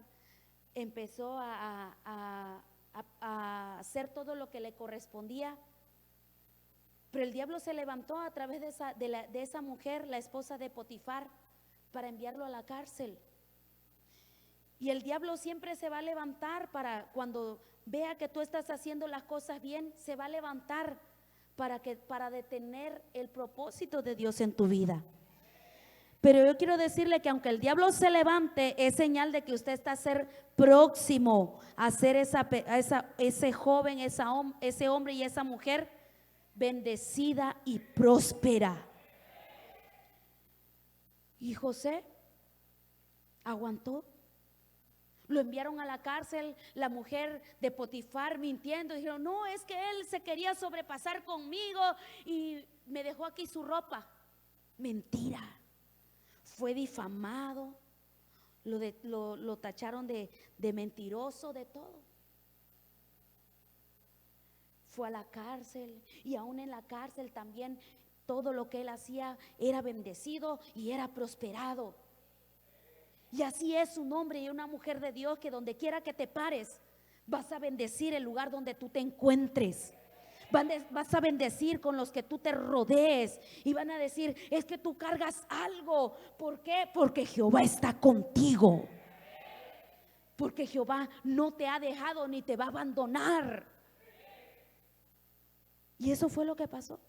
empezó a hacer todo lo que le correspondía. Pero el diablo se levantó a través de esa mujer, la esposa de Potifar, para enviarlo a la cárcel. Y el diablo siempre se va a levantar para cuando vea que tú estás haciendo las cosas bien, se va a levantar para detener el propósito de Dios en tu vida. Pero yo quiero decirle que aunque el diablo se levante, es señal de que usted está a ser próximo a ser ese joven, ese hombre y esa mujer bendecida y próspera. Y José aguantó. Lo enviaron a la cárcel, la mujer de Potifar mintiendo, dijeron, no, es que él se quería sobrepasar conmigo y me dejó aquí su ropa. Mentira. Fue difamado, lo tacharon de mentiroso, de todo. Fue a la cárcel y aún en la cárcel también todo lo que él hacía era bendecido y era prosperado. Y así es un hombre y una mujer de Dios que donde quiera que te pares, vas a bendecir el lugar donde tú te encuentres. Vas a bendecir con los que tú te rodees y van a decir, es que tú cargas algo. ¿Por qué? Porque Jehová está contigo. Porque Jehová no te ha dejado ni te va a abandonar. Y eso fue lo que pasó.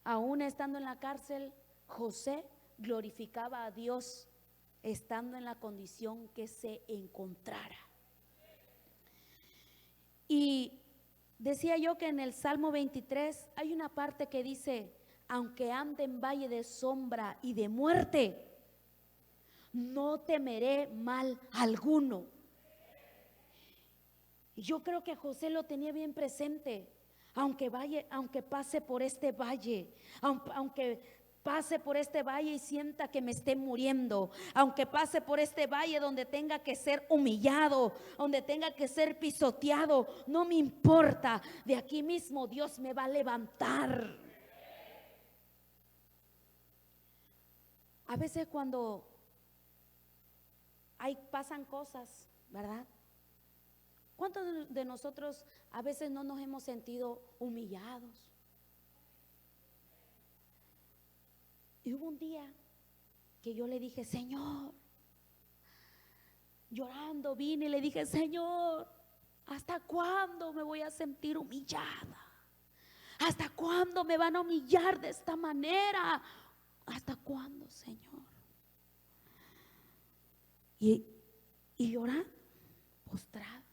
Aún estando en la cárcel, José glorificaba a Dios estando en la condición que se encontrara. Y decía yo que en el Salmo 23 hay una parte que dice, aunque ande en valle de sombra y de muerte, no temeré mal alguno. Y yo creo que José lo tenía bien presente, aunque pase por este valle, aunque pase por este valle y sienta que me esté muriendo, aunque pase por este valle donde tenga que ser humillado, donde tenga que ser pisoteado, no me importa, de aquí mismo Dios me va a levantar. A veces cuando pasan cosas, ¿verdad? ¿Cuántos de nosotros a veces no nos hemos sentido humillados? Y hubo un día que yo le dije, Señor, llorando vine y le dije, Señor, ¿hasta cuándo me voy a sentir humillada? ¿Hasta cuándo me van a humillar de esta manera? ¿Hasta cuándo, Señor? Y llorando, postrada.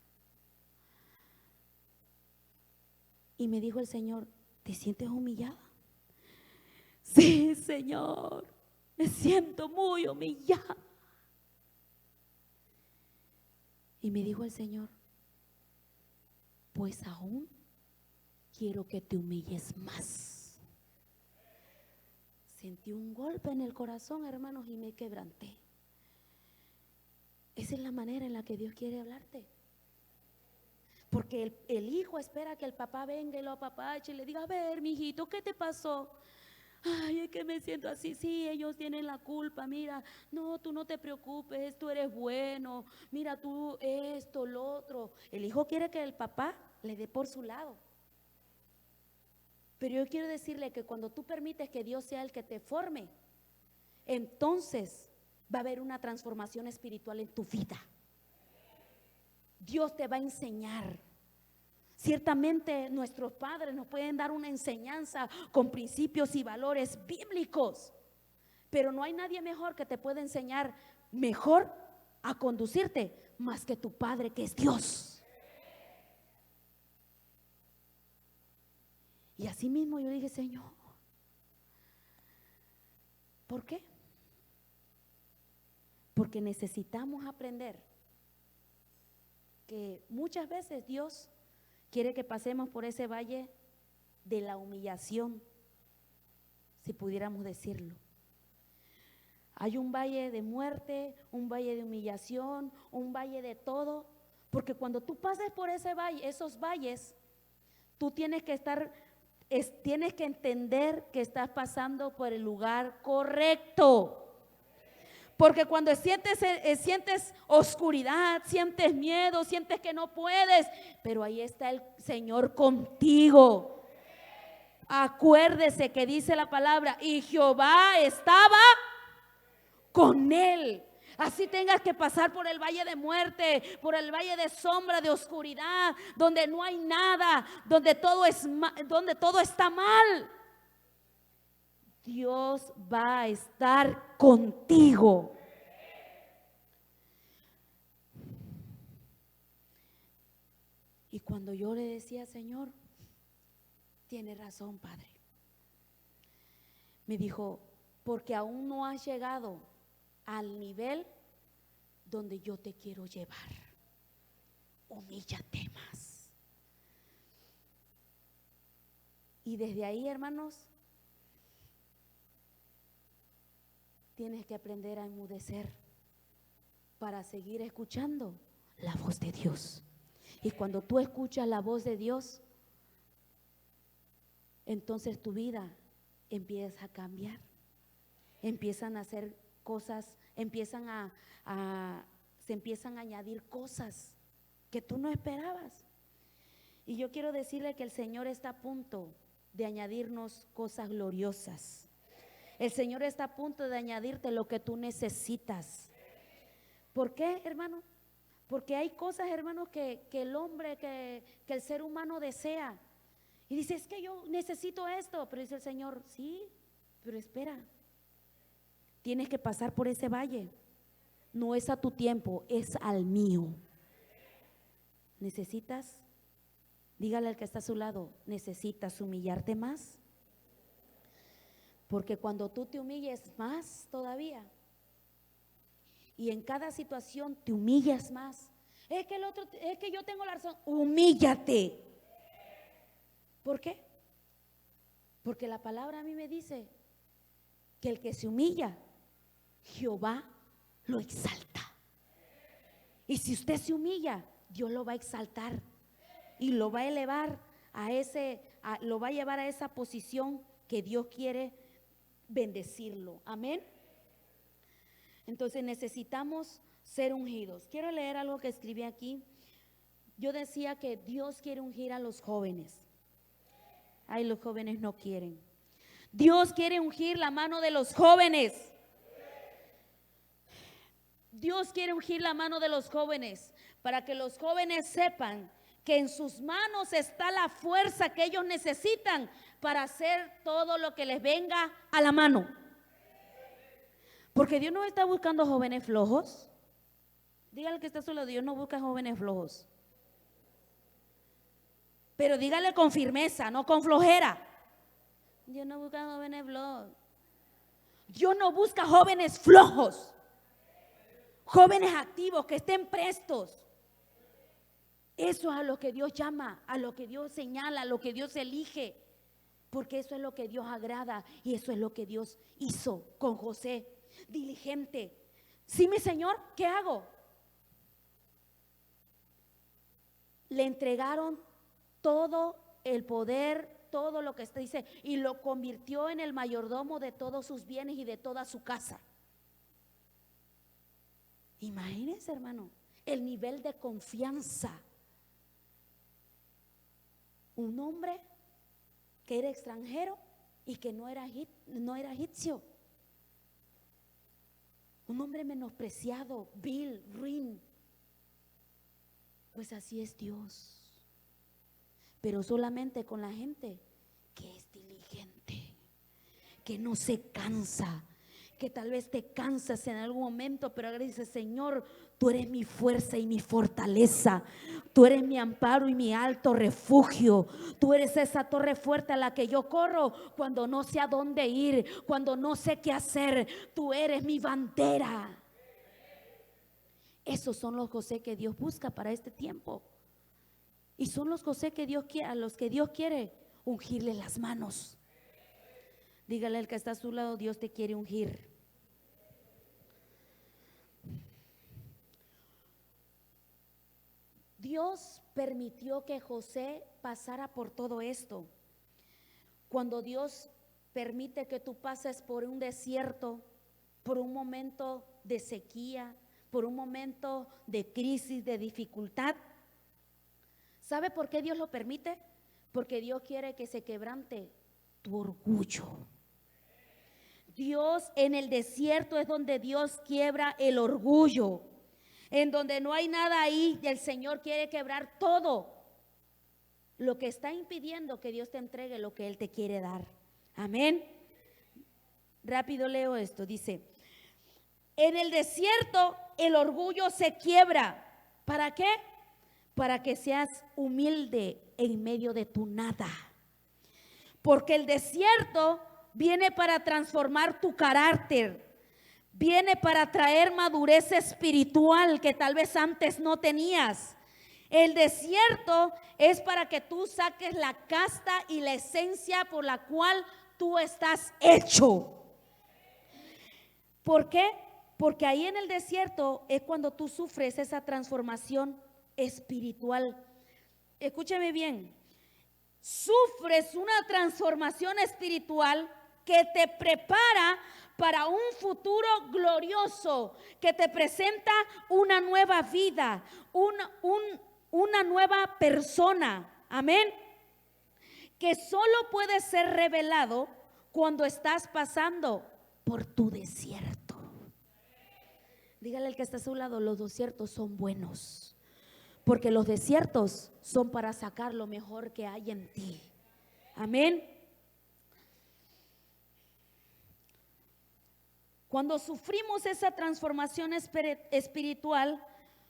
Y me dijo el Señor, ¿te sientes humillada? Sí, Señor, me siento muy humillada. Y me dijo el Señor, pues aún quiero que te humilles más. Sentí un golpe en el corazón, hermanos, y me quebranté. Esa es la manera en la que Dios quiere hablarte. Porque el hijo espera que el papá venga y lo apapache y le diga, a ver, mijito, ¿qué te pasó? Ay, es que me siento así. Sí, ellos tienen la culpa. Mira, no, tú no te preocupes, tú eres bueno. Mira, tú esto, lo otro. El hijo quiere que el papá le dé por su lado. Pero yo quiero decirle que cuando tú permites que Dios sea el que te forme, entonces va a haber una transformación espiritual en tu vida. Dios te va a enseñar. Ciertamente nuestros padres nos pueden dar una enseñanza con principios y valores bíblicos, pero no hay nadie mejor que te pueda enseñar mejor a conducirte más que tu Padre, que es Dios. Y así mismo yo dije, Señor, ¿por qué? Porque necesitamos aprender que muchas veces Dios quiere que pasemos por ese valle de la humillación, si pudiéramos decirlo. Hay un valle de muerte, un valle de humillación, un valle de todo, porque cuando tú pases por ese valle, esos valles, tú tienes que entender que estás pasando por el lugar correcto. Porque cuando sientes oscuridad, sientes miedo, sientes que no puedes, pero ahí está el Señor contigo. Acuérdese que dice la palabra, y Jehová estaba con él. Así tengas que pasar por el valle de muerte, por el valle de sombra, de oscuridad, donde no hay nada, donde todo está mal. Dios va a estar contigo. Y cuando yo le decía, Señor, tiene razón, Padre, me dijo, porque aún no has llegado al nivel donde yo te quiero llevar. Humíllate más. Y desde ahí, hermanos, tienes que aprender a enmudecer para seguir escuchando la voz de Dios. Y cuando tú escuchas la voz de Dios, entonces tu vida empieza a cambiar. Empiezan a hacer cosas, se empiezan a añadir cosas que tú no esperabas. Y yo quiero decirle que el Señor está a punto de añadirnos cosas gloriosas. El Señor está a punto de añadirte lo que tú necesitas. ¿Por qué, hermano? Porque hay cosas, hermanos, que el hombre, que el ser humano desea. Y dice, es que yo necesito esto. Pero dice el Señor, sí, pero espera. Tienes que pasar por ese valle. No es a tu tiempo, es al mío. Necesitas, dígale al que está a su lado, necesitas humillarte más. Porque cuando tú te humilles más todavía, y en cada situación te humillas más, es que yo tengo la razón, humíllate. ¿Por qué? Porque la palabra a mí me dice que el que se humilla, Jehová lo exalta. Y si usted se humilla, Dios lo va a exaltar y lo va a elevar lo va a llevar a esa posición que Dios quiere bendecirlo. Amén. Entonces necesitamos ser ungidos. Quiero leer algo que escribí aquí. Yo decía que Dios quiere ungir a los jóvenes. Ay, los jóvenes no quieren. Dios quiere ungir la mano de los jóvenes. Dios quiere ungir la mano de los jóvenes para que los jóvenes sepan que en sus manos está la fuerza que ellos necesitan para hacer todo lo que les venga a la mano. Porque Dios no está buscando jóvenes flojos. Dígale que está solo, Dios no busca jóvenes flojos. Pero dígale con firmeza, no con flojera. Dios no busca jóvenes flojos. Dios no busca jóvenes flojos. Jóvenes activos que estén prestos. Eso es a lo que Dios llama, a lo que Dios señala, a lo que Dios elige. Porque eso es lo que Dios agrada y eso es lo que Dios hizo con José. Diligente. Sí, mi Señor, ¿qué hago? Le entregaron todo el poder, todo lo que dice, y lo convirtió en el mayordomo de todos sus bienes y de toda su casa. Imagínense, hermano, el nivel de confianza. Un hombre que era extranjero y que no era egipcio. Un hombre menospreciado, vil, ruin. Pues así es Dios. Pero solamente con la gente que es diligente, que no se cansa, que tal vez te cansas en algún momento, pero ahora dices: Señor, tú eres mi fuerza y mi fortaleza, tú eres mi amparo y mi alto refugio, tú eres esa torre fuerte a la que yo corro cuando no sé a dónde ir, cuando no sé qué hacer, tú eres mi bandera. Esos son los José que Dios busca para este tiempo. Y son los José que Dios quiere, a los que Dios quiere ungirle las manos. Dígale al que está a su lado: Dios te quiere ungir. Dios permitió que José pasara por todo esto. Cuando Dios permite que tú pases por un desierto, por un momento de sequía, por un momento de crisis, de dificultad, ¿sabe por qué Dios lo permite? Porque Dios quiere que se quebrante tu orgullo. Dios, en el desierto es donde Dios quiebra el orgullo. En donde no hay nada ahí, el Señor quiere quebrar todo lo que está impidiendo que Dios te entregue lo que Él te quiere dar. Amén. Rápido leo esto, dice: en el desierto el orgullo se quiebra. ¿Para qué? Para que seas humilde en medio de tu nada. Porque el desierto viene para transformar tu carácter. Viene para traer madurez espiritual que tal vez antes no tenías. El desierto es para que tú saques la casta y la esencia por la cual tú estás hecho. ¿Por qué? Porque ahí en el desierto es cuando tú sufres esa transformación espiritual. Escúcheme bien. Sufres una transformación espiritual que te prepara para un futuro glorioso, que te presenta una nueva vida, una nueva persona. Amén. Que solo puede ser revelado cuando estás pasando por tu desierto. Dígale al que está a su lado: los desiertos son buenos, porque los desiertos son para sacar lo mejor que hay en ti. Amén. Cuando sufrimos esa transformación espiritual,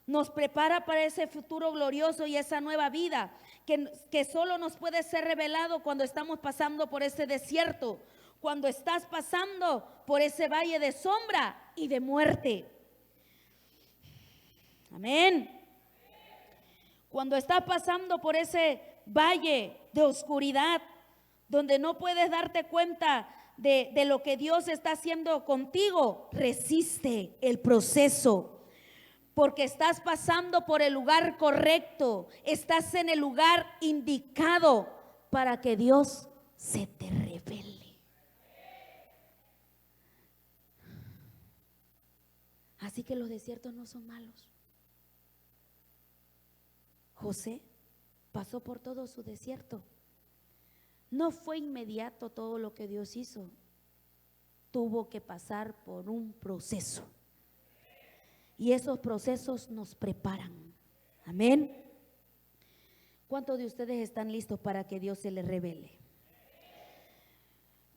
nos prepara para ese futuro glorioso y esa nueva vida que solo nos puede ser revelado cuando estamos pasando por ese desierto, cuando estás pasando por ese valle de sombra y de muerte. Amén. Cuando estás pasando por ese valle de oscuridad, donde no puedes darte cuenta de lo que Dios está haciendo contigo, resiste el proceso, porque estás pasando por el lugar correcto, estás en el lugar indicado para que Dios se te revele. Así que los desiertos no son malos. José pasó por todo su desierto. No fue inmediato todo lo que Dios hizo. Tuvo que pasar por un proceso. Y esos procesos nos preparan. Amén. ¿Cuántos de ustedes están listos para que Dios se les revele?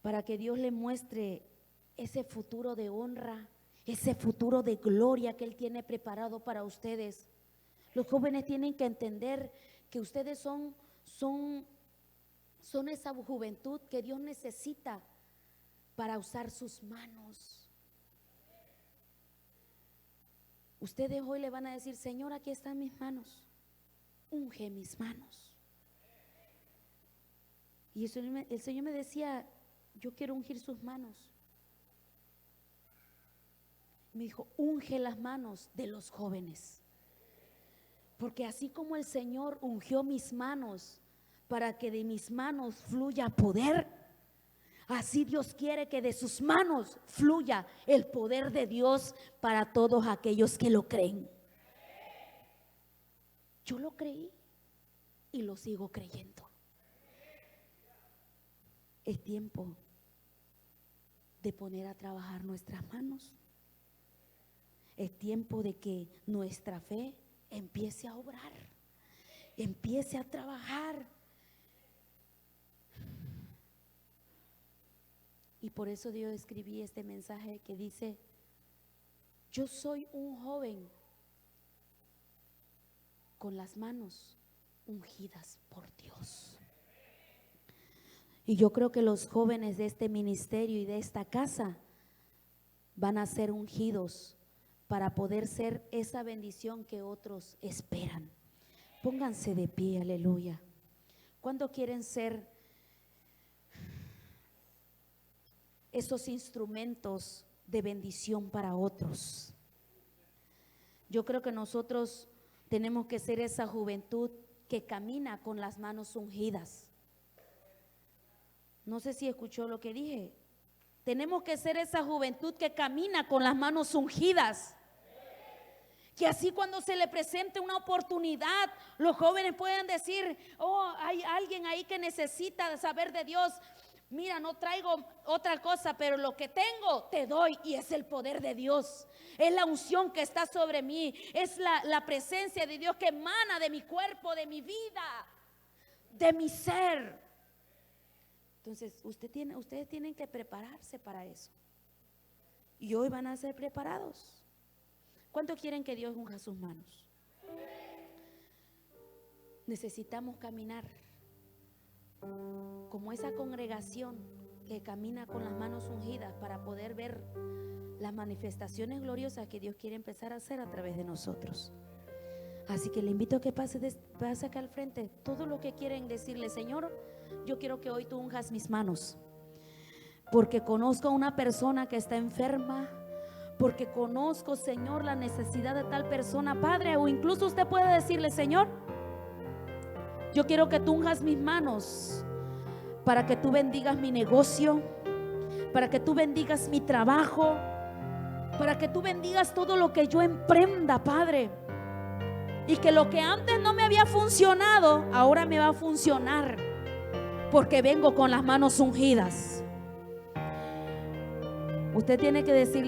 Para que Dios le muestre ese futuro de honra, ese futuro de gloria que Él tiene preparado para ustedes. Los jóvenes tienen que entender que ustedes son esa juventud que Dios necesita para usar sus manos. Ustedes hoy le van a decir: Señor, aquí están mis manos, unge mis manos. Y el Señor me decía: yo quiero ungir sus manos. Me dijo: unge las manos de los jóvenes. Porque así como el Señor ungió mis manos para que de mis manos fluya poder, así Dios quiere que de sus manos fluya el poder de Dios para todos aquellos que lo creen. Yo lo creí y lo sigo creyendo. Es tiempo de poner a trabajar nuestras manos. Es tiempo de que nuestra fe empiece a obrar, empiece a trabajar. Y por eso yo escribí este mensaje que dice: yo soy un joven con las manos ungidas por Dios. Y yo creo que los jóvenes de este ministerio y de esta casa van a ser ungidos para poder ser esa bendición que otros esperan. Pónganse de pie, aleluya. ¿Cuántos quieren ser esos instrumentos de bendición para otros? Yo creo que nosotros tenemos que ser esa juventud que camina con las manos ungidas. No sé si escuchó lo que dije. Tenemos que ser esa juventud que camina con las manos ungidas. Que así cuando se le presente una oportunidad, los jóvenes puedan decir: oh, hay alguien ahí que necesita saber de Dios. Mira, no traigo otra cosa, pero lo que tengo te doy, y es el poder de Dios. Es la unción que está sobre mí. Es la presencia de Dios que emana de mi cuerpo, de mi vida, de mi ser. Entonces, ustedes tienen que prepararse para eso. Y hoy van a ser preparados. ¿Cuántos quieren que Dios unja sus manos? Necesitamos caminar como esa congregación que camina con las manos ungidas para poder ver las manifestaciones gloriosas que Dios quiere empezar a hacer a través de nosotros. Así que le invito a que pase acá al frente. Todo lo que quieren decirle: Señor, yo quiero que hoy tú unjas mis manos, porque conozco a una persona que está enferma, porque conozco, Señor, la necesidad de tal persona, Padre. O incluso usted puede decirle: Señor, yo quiero que tú unjas mis manos para que tú bendigas mi negocio, para que tú bendigas mi trabajo, para que tú bendigas todo lo que yo emprenda, Padre. Y que lo que antes no me había funcionado, ahora me va a funcionar, porque vengo con las manos ungidas. Usted tiene que decirle: